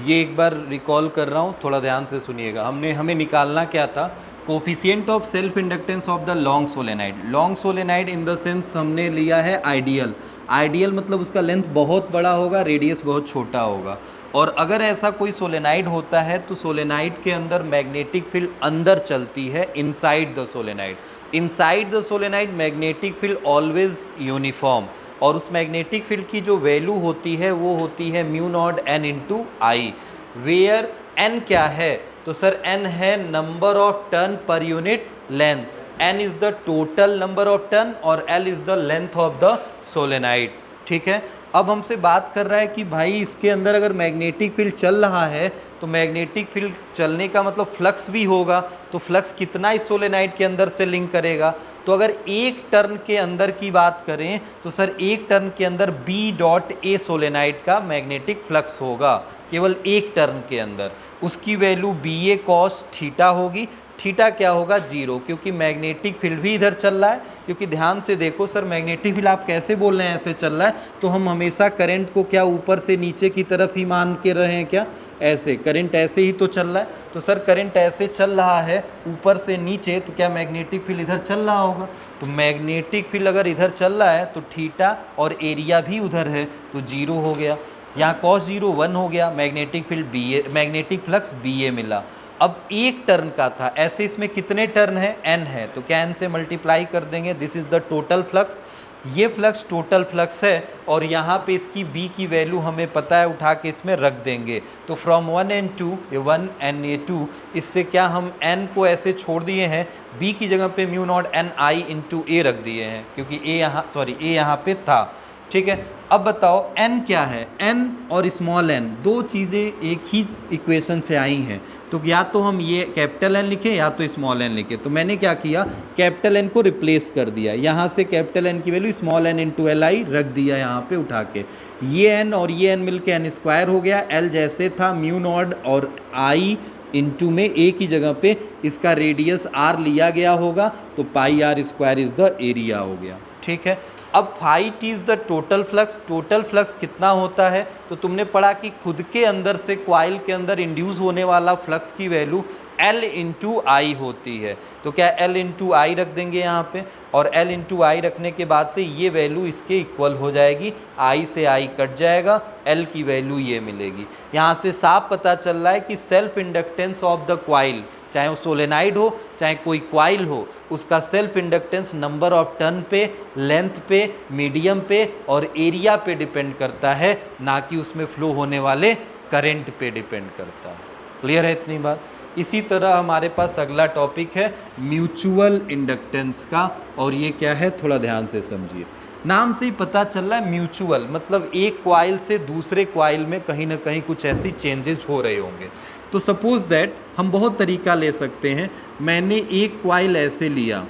ये एक बार रिकॉल कर रहा हूँ, थोड़ा ध्यान से सुनिएगा। हमें निकालना क्या था, coefficient of self inductance of the long solenoid. Long solenoid in the sense हमने लिया है आइडियल। आइडियल मतलब उसका लेंथ बहुत बड़ा होगा, रेडियस बहुत छोटा होगा। और अगर ऐसा कोई सोलेनाइड होता है तो सोलेनाइड के अंदर मैग्नेटिक फील्ड अंदर चलती है, inside the solenoid. Inside the solenoid magnetic field always uniform, और उस मैग्नेटिक फील्ड की जो वैल्यू होती है वो होती है mu nought N into I, where N क्या है, तो सर एन है नंबर ऑफ टर्न पर unit length, N is the total number of turn और L is the length of the solenoid. ठीक है, अब हमसे बात कर रहा है कि भाई इसके अंदर अगर मैग्नेटिक फील्ड चल रहा है तो मैग्नेटिक फील्ड चलने का मतलब फ्लक्स भी होगा, तो फ्लक्स कितना इस सोलेनाइड के अंदर से लिंक करेगा। तो अगर एक टर्न के अंदर की बात करें तो सर एक टर्न के अंदर बी डॉट ए सोलेनाइड का मैग्नेटिक फ्लक्स होगा, केवल एक टर्न के अंदर। उसकी वैल्यू बी ए कॉस थीटा होगी। थीटा क्या होगा, 0, क्योंकि मैग्नेटिक फील्ड भी इधर चल रहा है। क्योंकि ध्यान से देखो सर, मैग्नेटिक फील्ड आप कैसे बोल रहे हैं ऐसे चल रहा है, तो हम हमेशा करंट को क्या ऊपर से नीचे की तरफ ही मान के रहे हैं क्या, ऐसे करंट ऐसे ही तो चल रहा है। तो सर करंट ऐसे चल रहा है ऊपर से नीचे, तो क्या मैग्नेटिक फील्ड इधर चल रहा होगा। तो मैग्नेटिक फील्ड अगर इधर चल रहा है तो थीटा और एरिया भी उधर है, तो 0 हो गया। यहाँ cos 0 1 हो गया, मैग्नेटिक फील्ड बी ए, मैग्नेटिक फ्लक्स बी ए मिला। अब एक टर्न का था, ऐसे इसमें कितने टर्न है, n है, तो क्या n से मल्टीप्लाई कर देंगे, this is the total flux. ये फ्लक्स टोटल फ्लक्स है, और यहाँ पे इसकी b की वैल्यू हमें पता है, उठा के इसमें रख देंगे। तो फ्रॉम 1 and 2, ये 1 and ये 2, इससे क्या हम n को ऐसे छोड़ दिए हैं, b की जगह पे mu nought N I into A रख दिए हैं, क्योंकि a यहाँ पे था। ठीक है, अब बताओ n क्या है, n और स्मॉल n दो चीज़ें एक ही इक्वेशन से आई हैं, तो या तो हम ये कैपिटल N लिखें या तो स्मॉल n लिखें। तो मैंने क्या किया, कैपिटल N को रिप्लेस कर दिया, यहाँ से कैपिटल N की value small n into L I रख दिया यहाँ पे उठा के। ये n और ये n मिलके n स्क्वायर हो गया, l जैसे था म्यू नॉट और i इंटू में a की जगह पे इसका रेडियस r लिया गया होगा, तो पाई r square is the area हो गया। ठीक है, अब fight is the total flux. Total flux कितना होता है, तो तुमने पढ़ा कि खुद के अंदर से क्वाइल के अंदर इंड्यूस होने वाला फ्लक्स की वैल्यू L इंटू आई होती है। तो क्या L इंटू आई रख देंगे यहाँ पे, और L इंटू आई रखने के बाद से ये वैल्यू इसके इक्वल हो जाएगी, I से I कट जाएगा, L की वैल्यू ये मिलेगी। यहाँ से साफ पता चल रहा है कि self inductance of the coil, चाहे वो सोलेनाइड हो चाहे कोई क्वाइल हो, उसका self inductance number of turn पे, लेंथ पे, मीडियम पे और एरिया पे डिपेंड करता है, ना कि उसमें फ्लो होने वाले करंट पे डिपेंड करता है। क्लियर है इतनी बात। इसी तरह हमारे पास अगला टॉपिक है म्यूचुअल इंडक्टेंस का, और ये क्या है थोड़ा ध्यान से समझिए। नाम से ही पता चल रहा है म्यूचुअल मतलब एक क्वाइल से दूसरे क्वाइल में कहीं ना कहीं कुछ ऐसी चेंजेस हो रहे होंगे। तो सपोज दैट हम बहुत तरीका ले सकते हैं। मैंने एक क्वाइल ऐसे लिया,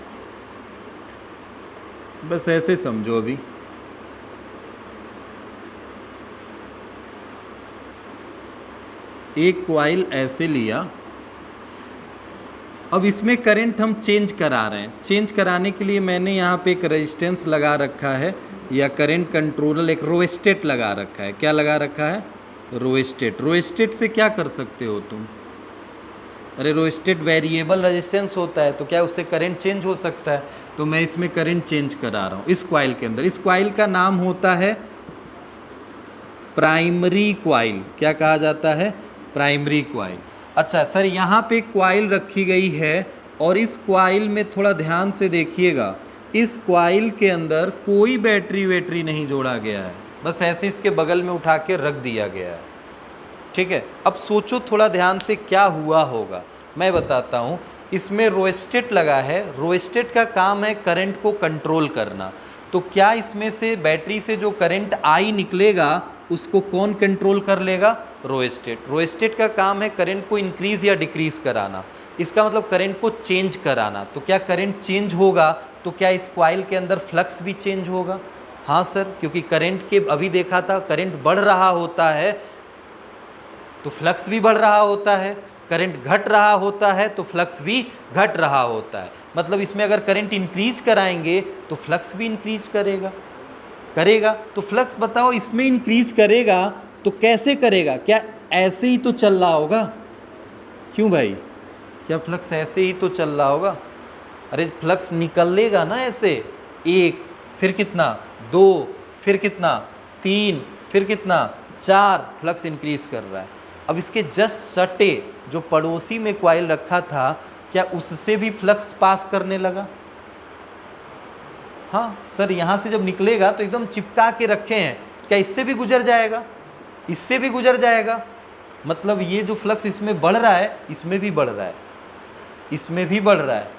बस ऐसे समझो, अभी एक क्वाइल ऐसे लिया, अब इसमें करंट हम चेंज करा रहे हैं। चेंज कराने के लिए मैंने यहाँ पे एक रेजिस्टेंस लगा रखा है, या करंट कंट्रोलर एक रोएस्टेट लगा रखा है। क्या लगा रखा है, रोएस्टेट। रोएस्टेट से क्या कर सकते हो तुम, अरे रोएस्टेट वेरिएबल रेजिस्टेंस होता है, तो क्या उससे करंट चेंज हो सकता है। तो मैं इसमें करंट चेंज करा रहा हूँ इस क्वाइल के अंदर। इस क्वाइल का नाम होता है प्राइमरी क्वाइल। क्या कहा जाता है, प्राइमरी क्वाइल। अच्छा सर, यहाँ पे क्वाइल रखी गई है, और इस क्वाइल में थोड़ा ध्यान से देखिएगा, इस क्वाइल के अंदर कोई बैटरी वैटरी नहीं जोड़ा गया है। बस ऐसे इसके बगल में उठा के रख दिया गया है, ठीक है। अब सोचो थोड़ा ध्यान से क्या हुआ होगा, मैं बताता हूँ। इसमें रोस्टेट लगा है, रोस्टेट का काम है करंट को कंट्रोल करना। तो क्या इसमें से बैटरी से जो करंट आई निकलेगा उसको कौन कंट्रोल कर लेगा? रोस्टेट। रोस्टेट का काम है करंट को इंक्रीज या डिक्रीज कराना, इसका मतलब करंट को चेंज कराना। तो क्या करंट चेंज होगा तो क्या इस कॉइल के अंदर फ्लक्स भी चेंज होगा? हाँ सर, क्योंकि करंट के अभी देखा था करंट बढ़ रहा होता है तो फ्लक्स भी बढ़ रहा होता है, करंट घट रहा होता है तो फ्लक्स भी घट रहा होता है। मतलब इसमें अगर करंट इंक्रीज कराएंगे तो फ्लक्स भी इंक्रीज करेगा। तो फ्लक्स बताओ इसमें इंक्रीज करेगा तो कैसे करेगा? क्या ऐसे ही तो चल रहा होगा? क्यों भाई, क्या फ्लक्स ऐसे ही तो चल रहा होगा? अरे फ्लक्स निकलेगा ना ऐसे, एक, फिर कितना, दो, फिर कितना, तीन, फिर कितना, चार, फ्लक्स इंक्रीज कर रहा है। अब इसके जस्ट सटे जो पड़ोसी में कॉइल रखा था, क्या उससे भी फ्लक्स पास करने लगा? हाँ सर, यहाँ से जब निकलेगा तो एकदम चिपका के रखे हैं, क्या इससे भी गुजर जाएगा? इससे भी गुजर जाएगा। मतलब ये जो फ्लक्स इसमें बढ़ रहा है इसमें भी बढ़ रहा है, इसमें भी बढ़ रहा है।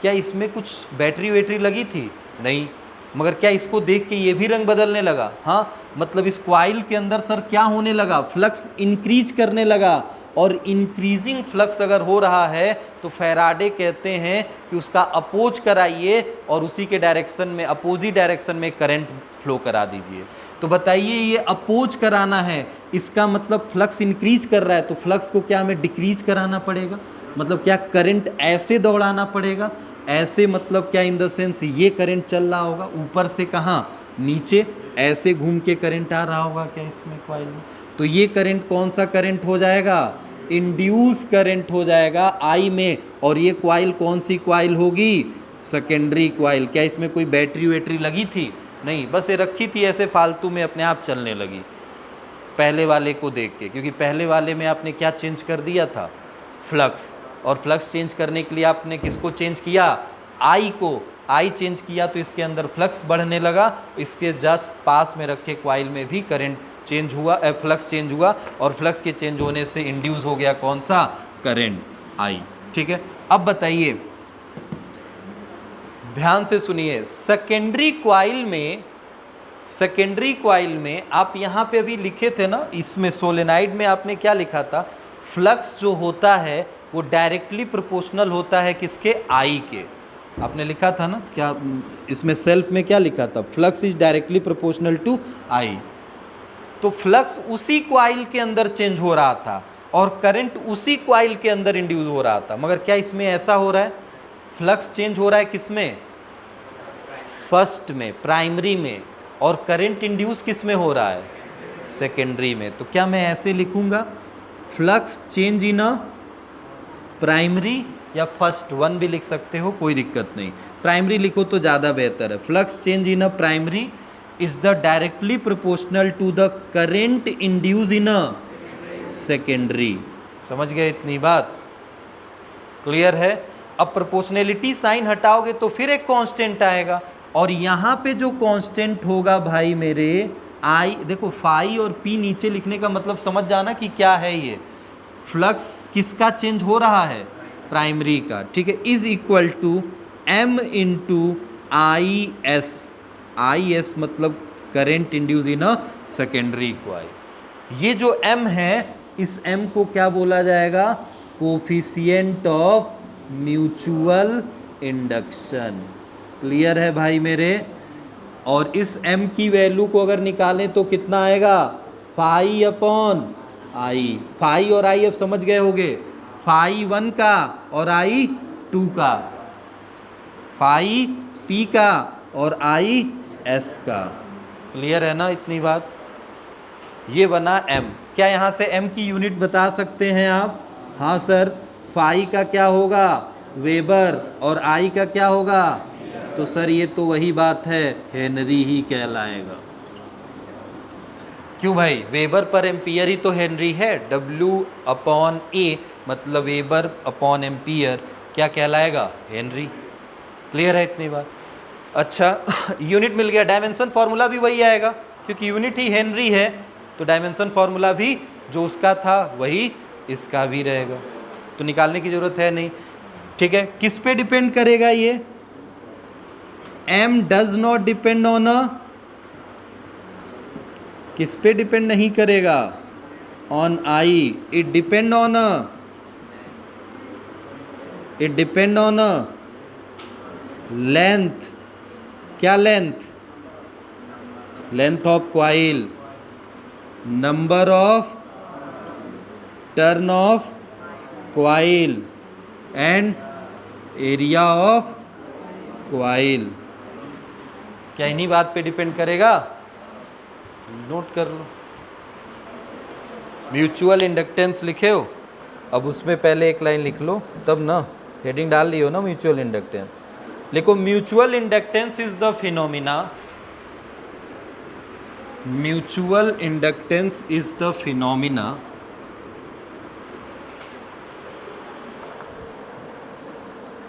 क्या इसमें कुछ बैटरी वैटरी लगी थी? नहीं। मगर क्या इसको देख के ये भी रंग बदलने लगा? हाँ, मतलब इस कॉइल के अंदर सर क्या होने लगा? फ्लक्स इंक्रीज करने लगा। और इंक्रीजिंग फ्लक्स अगर हो रहा है तो फैराडे कहते हैं कि उसका अपोज कराइए और उसी के डायरेक्शन में, अपोजिट डायरेक्शन में करंट फ्लो करा दीजिए। तो बताइए, ये अपोज कराना है, इसका मतलब फ्लक्स इंक्रीज कर रहा है, तो फ्लक्स को क्या हमें डिक्रीज कराना पड़ेगा? मतलब क्या करंट ऐसे दौड़ाना पड़ेगा? ऐसे मतलब क्या, इन द सेंस ये करंट चल रहा होगा ऊपर से, कहाँ, नीचे, ऐसे घूम के करंट आ रहा होगा क्या इसमें कॉइल में? तो ये करंट कौन सा करंट हो जाएगा? इंड्यूस करंट हो जाएगा आई में। और ये कॉइल कौन सी कॉइल होगी? Secondary coil. क्या इसमें कोई बैटरी वैटरी लगी थी? नहीं, बस ये रखी थी ऐसे फालतू में, अपने आप चलने लगी पहले वाले को देख के, क्योंकि पहले वाले में आपने क्या चेंज कर दिया था? फ्लक्स। और फ्लक्स चेंज करने के लिए आपने किसको चेंज किया? आई को। आई चेंज किया तो इसके अंदर फ्लक्स बढ़ने लगा, इसके जस्ट पास में रखे कॉइल में भी करंट चेंज हुआ, फ्लक्स चेंज हुआ, और फ्लक्स के चेंज होने से इंड्यूस हो गया कौन सा? Current I. ठीक है, अब बताइए, ध्यान से सुनिए, सेकेंडरी कॉइल में आप यहाँ पे अभी लिखे थे ना, इसमें सोलेनाइड में आपने क्या लिखा था? फ्लक्स जो होता है वो डायरेक्टली प्रोपोर्शनल होता है किसके? आई के। आपने लिखा था ना, क्या इसमें सेल्फ में क्या लिखा था? Flux is directly proportional to I. तो फ्लक्स उसी कॉइल के अंदर चेंज हो रहा था और करंट उसी कॉइल के अंदर इंड्यूस हो रहा था। मगर क्या इसमें ऐसा हो रहा है? फ्लक्स चेंज हो रहा है किसमें? फर्स्ट में, प्राइमरी में, और करंट इंड्यूस किस में हो रहा है? सेकेंडरी में। तो क्या मैं ऐसे लिखूंगा, flux change in a primary, या फर्स्ट, वन भी लिख सकते हो, कोई दिक्कत नहीं, प्राइमरी लिखो तो ज़्यादा बेहतर है। Flux change in a primary is the directly proportional to the current induce in a secondary. समझ गए इतनी बात? क्लियर है? अब प्रोपोर्शनैलिटी साइन हटाओगे तो फिर एक कांस्टेंट आएगा, और यहाँ पे जो कांस्टेंट होगा भाई मेरे, आई, देखो फाई और पी नीचे लिखने का मतलब समझ जाना कि क्या है ये। फ्लक्स किसका चेंज हो रहा है? प्राइमरी का, ठीक है, is equal to M into I S. I S मतलब current induce in a secondary coil. ये जो एम है, इस एम को क्या बोला जाएगा? Coefficient of mutual induction. Clear है भाई मेरे? और इस m की वैल्यू को अगर निकालें तो कितना आएगा? फाई अपॉन आई। फाई और आई अब समझ गए होगे, फाई 1 का और आई 2 का, फाई p का और आई s का। क्लियर है ना इतनी बात? ये बना m। क्या यहाँ से m की यूनिट बता सकते हैं आप? हाँ सर, फाई का क्या होगा? वेबर, और आई का क्या होगा? तो सर ये तो वही बात है, हेनरी ही कहलाएगा। क्यों भाई? वेबर पर एम्पियर ही तो हेनरी है। W अपॉन ए मतलब वेबर अपॉन एम्पियर क्या कहलाएगा? हेनरी। क्लियर है इतनी बात? अच्छा यूनिट मिल गया, डायमेंशन फॉर्मूला भी वही आएगा। क्योंकि यूनिट ही हेनरी है तो डायमेंशन फॉर्मूला भी जो उसका था वही इसका भी रहेगा, तो निकालने की जरूरत है नहीं। ठीक है, किस पे डिपेंड करेगा ये? m does not depend on uh, किस पे डिपेंड नहीं करेगा? On i, it depend on uh, it depend on uh length, क्या length? Length of coil, number of turn of coil and area of coil. क्या इन्हीं बात पे depend करेगा? नोट कर लो। म्यूचुअल इंडक्टेंस लिखे हो, अब उसमें पहले एक लाइन लिख लो, तब ना हेडिंग डाल ली हो ना म्यूचुअल इंडक्टेंस। लिखो mutual inductance is the phenomena, mutual inductance is the phenomena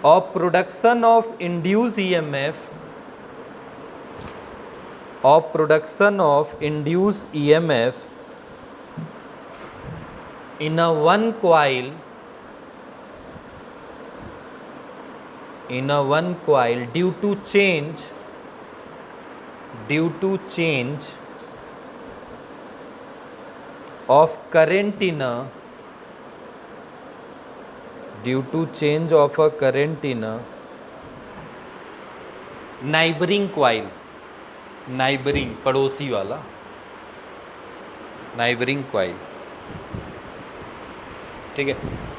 of production of induced EMF, of production of induced EMF in a one coil, in a one coil due to change of current in a, due to change of a current in a neighboring coil, neighboring पड़ोसी वाला neighboring coil। ठीक है,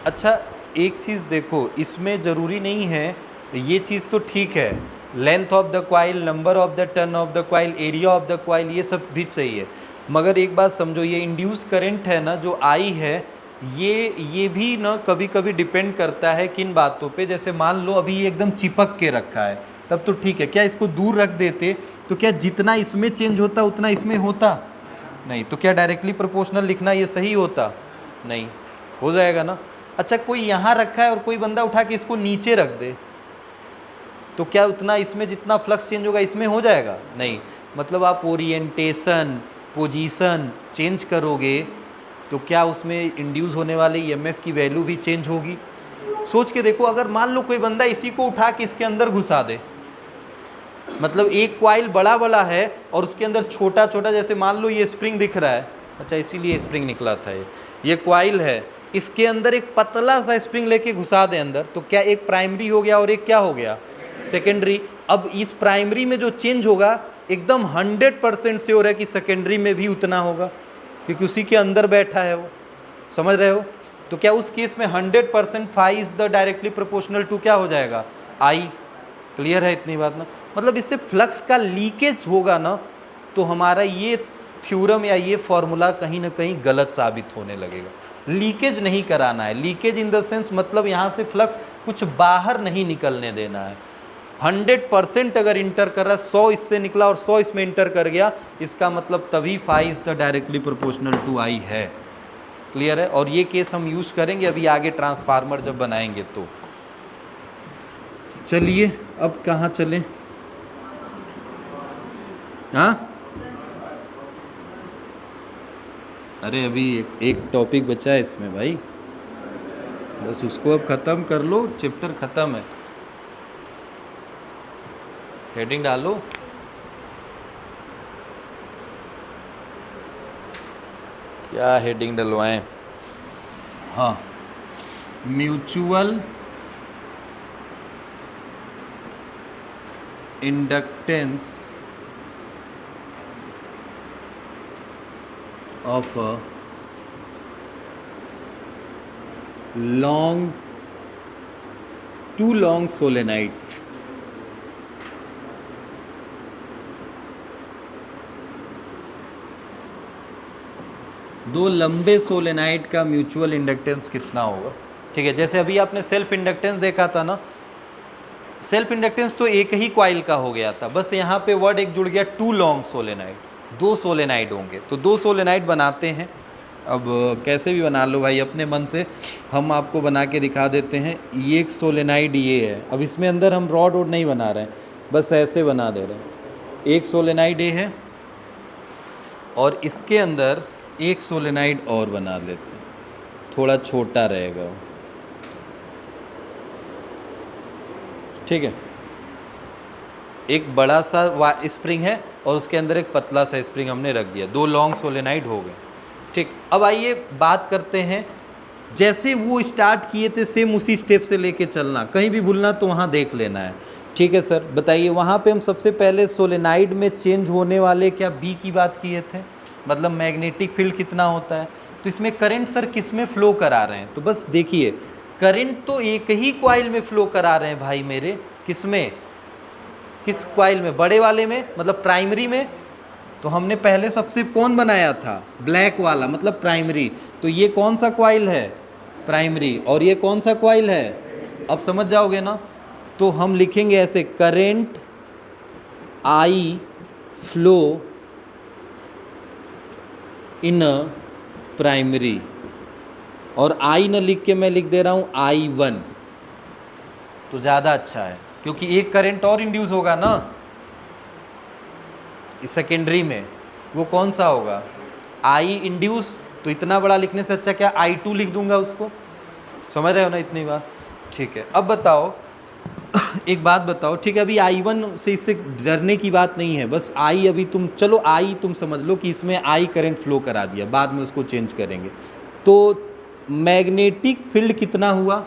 अच्छा एक चीज़ देखो, इसमें ज़रूरी नहीं है, ये चीज़ तो ठीक है, length of the coil, number of the turn off the coil, area of the coil, ये सब भी सही है, मगर एक बात समझो, ये इंड्यूस करंट है ना जो आई है, ये भी ना कभी कभी डिपेंड करता है किन बातों पे। जैसे मान लो अभी ये एकदम चिपक के रखा है, तब तो ठीक है, क्या इसको दूर रख देते तो क्या जितना इसमें चेंज होता उतना इसमें होता? नहीं। तो क्या डायरेक्टली प्रोपोर्शनल लिखना ये सही होता? नहीं। हो जाएगा ना। अच्छा कोई यहाँ रखा है और कोई बंदा उठा के इसको नीचे रख दे, तो क्या उतना इसमें जितना फ्लक्स चेंज होगा इसमें हो जाएगा? नहीं। मतलब आप ओरिएंटेशन, पोजीशन चेंज करोगे तो क्या उसमें इंड्यूस होने वाले ईएमएफ की वैल्यू भी चेंज होगी? सोच के देखो, अगर मान लो कोई बंदा इसी को उठा के इसके अंदर घुसा दे, मतलब एक क्वाइल बड़ा वाला है और उसके अंदर छोटा छोटा, जैसे मान लो ये स्प्रिंग दिख रहा है, अच्छा इसीलिए स्प्रिंग निकला था, ये क्वाइल है, इसके अंदर एक पतला सा स्प्रिंग लेके घुसा दे अंदर, तो क्या एक प्राइमरी हो गया और एक क्या हो गया? सेकेंडरी। अब इस प्राइमरी में जो चेंज होगा एकदम 100% श्योर है कि सेकेंडरी में भी उतना होगा, क्योंकि उसी के अंदर बैठा है वो, समझ रहे हो? तो क्या उस केस में 100% phi is the directly proportional to क्या हो जाएगा? आई। क्लियर है इतनी बात ना? मतलब इससे फ्लक्स का लीकेज होगा ना, तो हमारा ये थ्योरम या ये फॉर्मूला कहीं ना कहीं गलत साबित होने लगेगा। लीकेज नहीं कराना है, लीकेज इन द सेंस मतलब यहाँ से फ्लक्स कुछ बाहर नहीं निकलने देना है। 100% अगर इंटर कर रहा है, 100 इससे निकला और 100 इसमें इंटर कर गया, इसका मतलब तभी phi is the directly proportional to I है। क्लियर है? और ये केस हम यूज करेंगे अभी आगे ट्रांसफार्मर जब बनाएंगे तो। चलिए अब कहाँ चलें? हाँ, अरे अभी एक टॉपिक बचा है इसमें भाई, बस उसको अब ख़त्म कर लो, चैप्टर ख़त्म है। हेडिंग डालो। क्या हेडिंग डलवाएं? हाँ, mutual inductance of a long to long solenoid. दो लंबे सोलेनाइड का म्यूचुअल इंडक्टेंस कितना होगा? ठीक है, जैसे अभी आपने सेल्फ इंडक्टेंस देखा था ना, सेल्फ इंडक्टेंस तो एक ही क्वाइल का हो गया था, बस यहाँ पे वर्ड एक जुड़ गया, टू लॉन्ग सोलेनाइड। दो सोलेनाइड होंगे, तो दो सोलेनाइड बनाते हैं। अब कैसे भी बना लो भाई अपने मन से, हम आपको बना के दिखा देते हैं। ये एक सोलेनाइड ये है, अब इसमें अंदर हम रॉड वॉड नहीं बना रहे हैं, बस ऐसे बना दे रहे हैं। एक सोलेनाइड ये है और इसके अंदर एक सोलेनाइड और बना लेते हैं, थोड़ा छोटा रहेगा वो, ठीक है। एक बड़ा सा स्प्रिंग है और उसके अंदर एक पतला सा स्प्रिंग हमने रख दिया, 2 लॉन्ग सोलेनाइड हो गए, ठीक। अब आइए बात करते हैं, जैसे वो स्टार्ट किए थे सेम उसी स्टेप से लेके चलना, कहीं भी भूलना तो वहाँ देख लेना है, ठीक है सर। बताइए वहाँ पे हम सबसे पहले सोलेनाइड में चेंज होने वाले क्या बी की बात किए थे, मतलब मैग्नेटिक फील्ड कितना होता है। तो इसमें करंट सर किस में फ्लो करा रहे हैं, तो बस देखिए करंट तो एक ही कॉइल में फ्लो करा रहे हैं भाई मेरे, किस में, किस कॉइल में, बड़े वाले में, मतलब प्राइमरी में। तो हमने पहले सबसे कौन बनाया था, ब्लैक वाला, मतलब प्राइमरी। तो ये कौन सा कॉइल है, प्राइमरी, और ये कौन सा कॉइल है, अब समझ जाओगे ना। तो हम लिखेंगे ऐसे, current I flow in primary, और आई न लिख के मैं लिख दे रहा हूँ I1, तो ज़्यादा अच्छा है क्योंकि एक करंट और इंड्यूस होगा ना इस सेकेंडरी में, वो कौन सा होगा, आई इंड्यूस। तो इतना बड़ा लिखने से अच्छा क्या I2 लिख दूंगा उसको, समझ रहे हो ना इतनी बात, ठीक है। अब बताओ एक बात बताओ, ठीक है, अभी I1 से इससे डरने की बात नहीं है, बस I अभी तुम चलो I तुम समझ लो कि इसमें I करंट फ्लो करा दिया, बाद में उसको चेंज करेंगे। तो मैग्नेटिक फील्ड कितना हुआ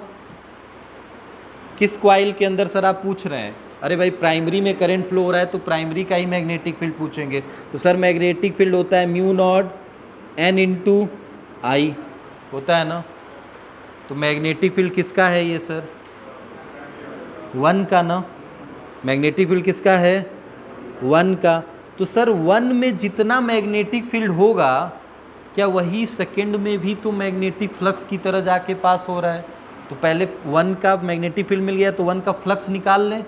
किस कॉइल के अंदर सर, आप पूछ रहे हैं। अरे भाई प्राइमरी में करंट फ्लो हो रहा है तो प्राइमरी का ही मैग्नेटिक फील्ड पूछेंगे। तो सर मैग्नेटिक फील्ड होता है म्यू नॉट N इंटू आई, होता है ना। तो मैग्नेटिक फील्ड किसका है ये सर, 1 का ना, मैग्नेटिक फील्ड किसका है, 1 का। तो सर 1 में जितना मैग्नेटिक फील्ड होगा क्या वही सेकंड में भी तो मैग्नेटिक फ्लक्स की तरह जाके पास हो रहा है। तो पहले 1 का मैग्नेटिक फील्ड मिल गया तो 1 का फ्लक्स निकाल लें,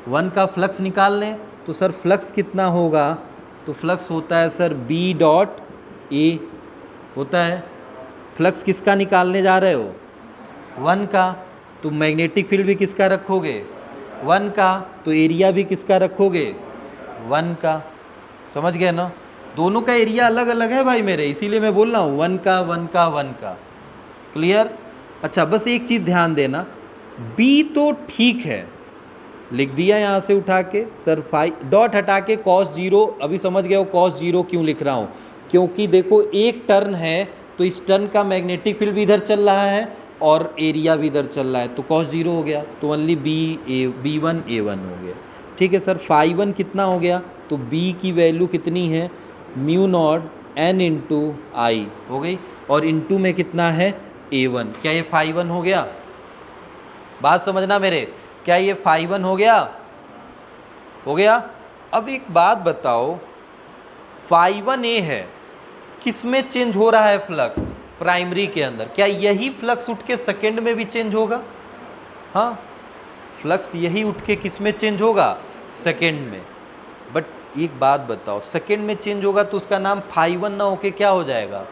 1 का फ्लक्स निकाल लें। तो सर फ्लक्स कितना होगा, तो फ्लक्स होता है सर B डॉट A होता है। फ्लक्स किसका निकालने जा रहे हो, 1 का। तो मैग्नेटिक फील्ड भी किसका रखोगे, 1 का। तो एरिया भी किसका रखोगे, 1 का। समझ गए ना, दोनों का एरिया अलग अलग है भाई मेरे, इसीलिए मैं बोल रहा हूँ 1 का 1 का 1 का, क्लियर। अच्छा बस एक चीज़ ध्यान देना, B तो ठीक है लिख दिया यहाँ से उठा के सर, 5 डॉट हटा के cos 0, अभी समझ गए हो cos 0 क्यों लिख रहा हूँ, क्योंकि देखो एक टर्न है तो इस टर्न का मैग्नेटिक फील्ड भी इधर चल रहा है और एरिया भी इधर चल रहा है, तो cos 0 हो गया, तो ओनली B1 A1 हो गया, ठीक है सर। φ1 कितना हो गया, तो B की वैल्यू कितनी है, म्यू नॉट N इंटू आई हो गई, और इंटू में कितना है A1। क्या ये φ1 हो गया, बात समझना मेरे, क्या ये φ1 हो गया, हो गया। अब एक बात बताओ, φ1A है, किस में चेंज हो रहा है फ्लक्स, प्राइमरी के अंदर। क्या यही फ्लक्स उठ के सेकेंड में भी चेंज होगा, हाँ फ्लक्स यही उठ के किस में चेंज होगा, सेकेंड में। बट एक बात बताओ, सेकेंड में चेंज होगा तो उसका नाम φ1 ना होके क्या हो जाएगा,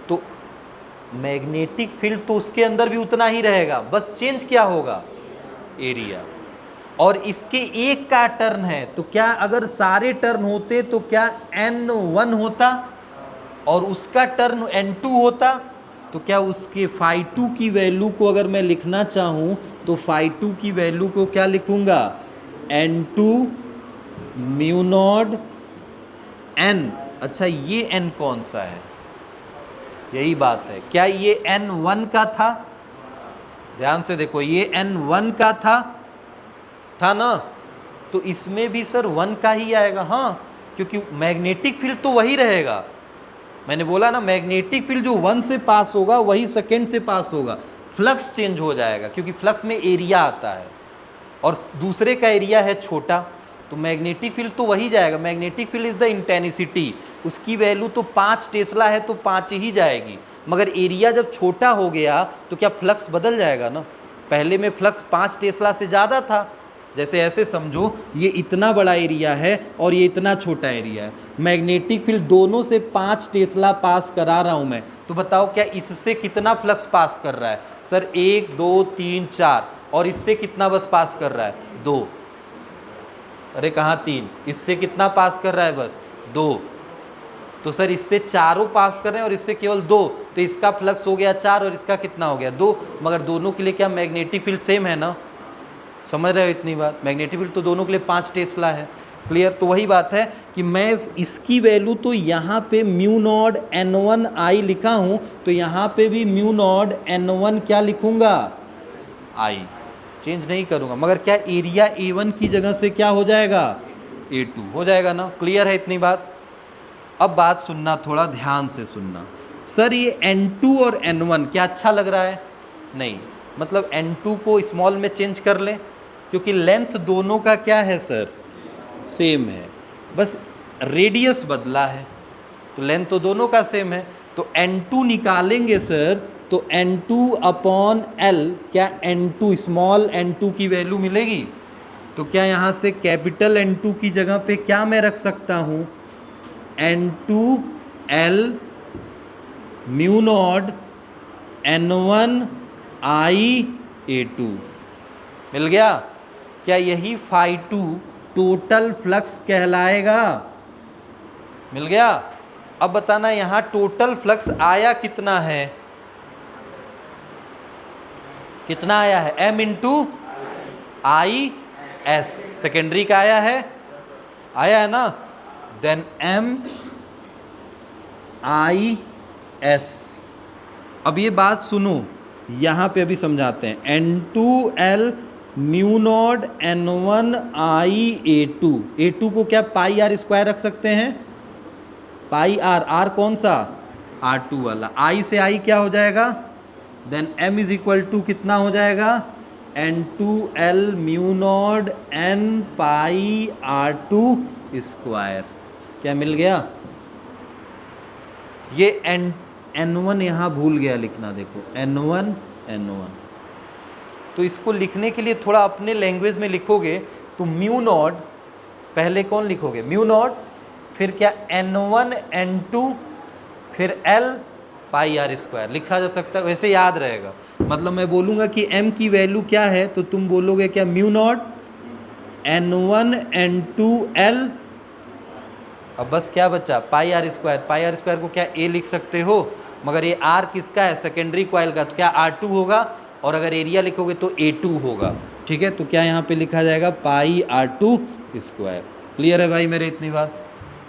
तो मैग्नेटिक फील्ड तो उसके अंदर भी उतना ही रहेगा, बस चेंज क्या होगा, एरिया। और इसके एक का टर्न है, तो क्या अगर सारे टर्न होते तो क्या N1 होता और उसका टर्न N2 होता, तो क्या उसके φ2 की वैल्यू को अगर मैं लिखना चाहूँ तो φ2 की वैल्यू को क्या लिखूंगा, N2 म्यू नॉट N। अच्छा ये N कौन सा है, यही बात है, क्या ये N1 का था, ध्यान से देखो ये N1 का था ना, तो इसमें भी सर 1 का ही आएगा, हाँ क्योंकि मैग्नेटिक फील्ड तो वही रहेगा, मैंने बोला ना मैग्नेटिक फील्ड जो 1 से पास होगा वही सेकेंड से पास होगा, फ्लक्स चेंज हो जाएगा क्योंकि फ्लक्स में एरिया आता है और दूसरे का एरिया है छोटा, तो मैग्नेटिक फील्ड तो वही जाएगा। Magnetic field is the intensity, उसकी वैल्यू तो 5 टेस्ला है तो 5 ही जाएगी, मगर एरिया जब छोटा हो गया तो क्या फ्लक्स बदल जाएगा ना, पहले में फ्लक्स 5 टेस्ला से ज़्यादा था, जैसे ऐसे समझो ये इतना बड़ा एरिया है और ये इतना छोटा एरिया है, मैग्नेटिक फील्ड दोनों से 5 टेस्ला पास करा रहा हूँ मैं, तो बताओ क्या इससे कितना फ्लक्स पास कर रहा है, सर 1 2 3 4, और इससे कितना बस पास कर रहा है, 2, अरे कहाँ 3, इससे कितना पास कर रहा है बस 2, तो सर इससे चारों पास कर रहे हैं और इससे केवल 2, तो इसका फ्लक्स हो गया 4 और इसका कितना हो गया 2, मगर दोनों के लिए क्या मैग्नेटिक फील्ड सेम है ना, समझ रहे हो इतनी बात, मैग्नेटिक फील्ड तो दोनों के लिए 5 टेस्ला है, क्लियर। तो वही बात है कि मैं इसकी वैल्यू तो यहाँ पे म्यू नॉट N1 I लिखा हूँ, तो यहाँ पे भी म्यू नॉट N1 क्या लिखूँगा I, चेंज नहीं करूँगा, मगर क्या एरिया A1 की जगह से क्या हो जाएगा A2 हो जाएगा ना, क्लियर है इतनी बात। अब बात सुनना, थोड़ा ध्यान से सुनना। सर ये N2 और N1 क्या अच्छा लग रहा है, नहीं, मतलब N2 को स्मॉल में चेंज कर लें, क्योंकि लेंथ दोनों का क्या है सर सेम है, बस रेडियस बदला है, तो लेंथ तो दोनों का सेम है। तो N2 निकालेंगे सर, तो N2 अपॉन L, क्या N2 स्मॉल N2 की वैल्यू मिलेगी, तो क्या यहाँ से कैपिटल N2 की जगह पे क्या मैं रख सकता हूँ N2L mu not N1 I A2 मिल गया। क्या यही φ2 टोटल फ्लक्स कहलाएगा, मिल गया। अब बताना यहाँ टोटल फ्लक्स आया कितना है, कितना आया है M into I S, secondary का आया है ना, देन M I S। अब ये बात सुनो, यहाँ पे अभी समझाते हैं, N2L mu not N1 I A2, A2 को क्या पाई आर स्क्वायर रख सकते हैं, पाई आर, आर कौन सा R2 वाला, I से I क्या हो जाएगा, then M is equal to कितना हो जाएगा N2L mu not N pi R2 square, क्या मिल गया। ये N1 यहाँ भूल गया लिखना, देखो N1 तो इसको लिखने के लिए थोड़ा अपने लैंग्वेज में लिखोगे तो म्यू नॉट, पहले कौन लिखोगे म्यू नॉट, फिर क्या N1 N2 फिर L पाई आर स्क्वायर लिखा जा सकता है, वैसे याद रहेगा। मतलब मैं बोलूँगा कि M की वैल्यू क्या है, तो तुम बोलोगे क्या mu naught N1 N2 L, अब बस क्या बचा pi R square, pi R square को क्या A लिख सकते हो, मगर ये R किसका है सेकेंडरी कॉइल का, तो क्या R2 होगा, और अगर एरिया लिखोगे तो A2 होगा, ठीक है। तो क्या यहाँ पे लिखा जाएगा पाई R2 स्क्वायर, क्लियर है भाई मेरे इतनी बात,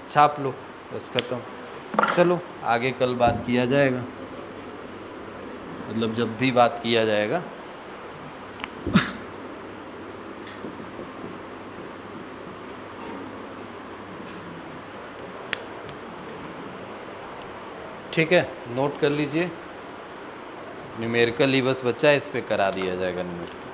छाप लो बस खत्म। चलो आगे कल बात किया जाएगा, मतलब जब भी बात किया जाएगा। ठीक है, नोट कर लीजिए, न्यूमेरिकल ही बस बच्चा है, इस पे करा दिया जाएगा न्यूमेरिकल।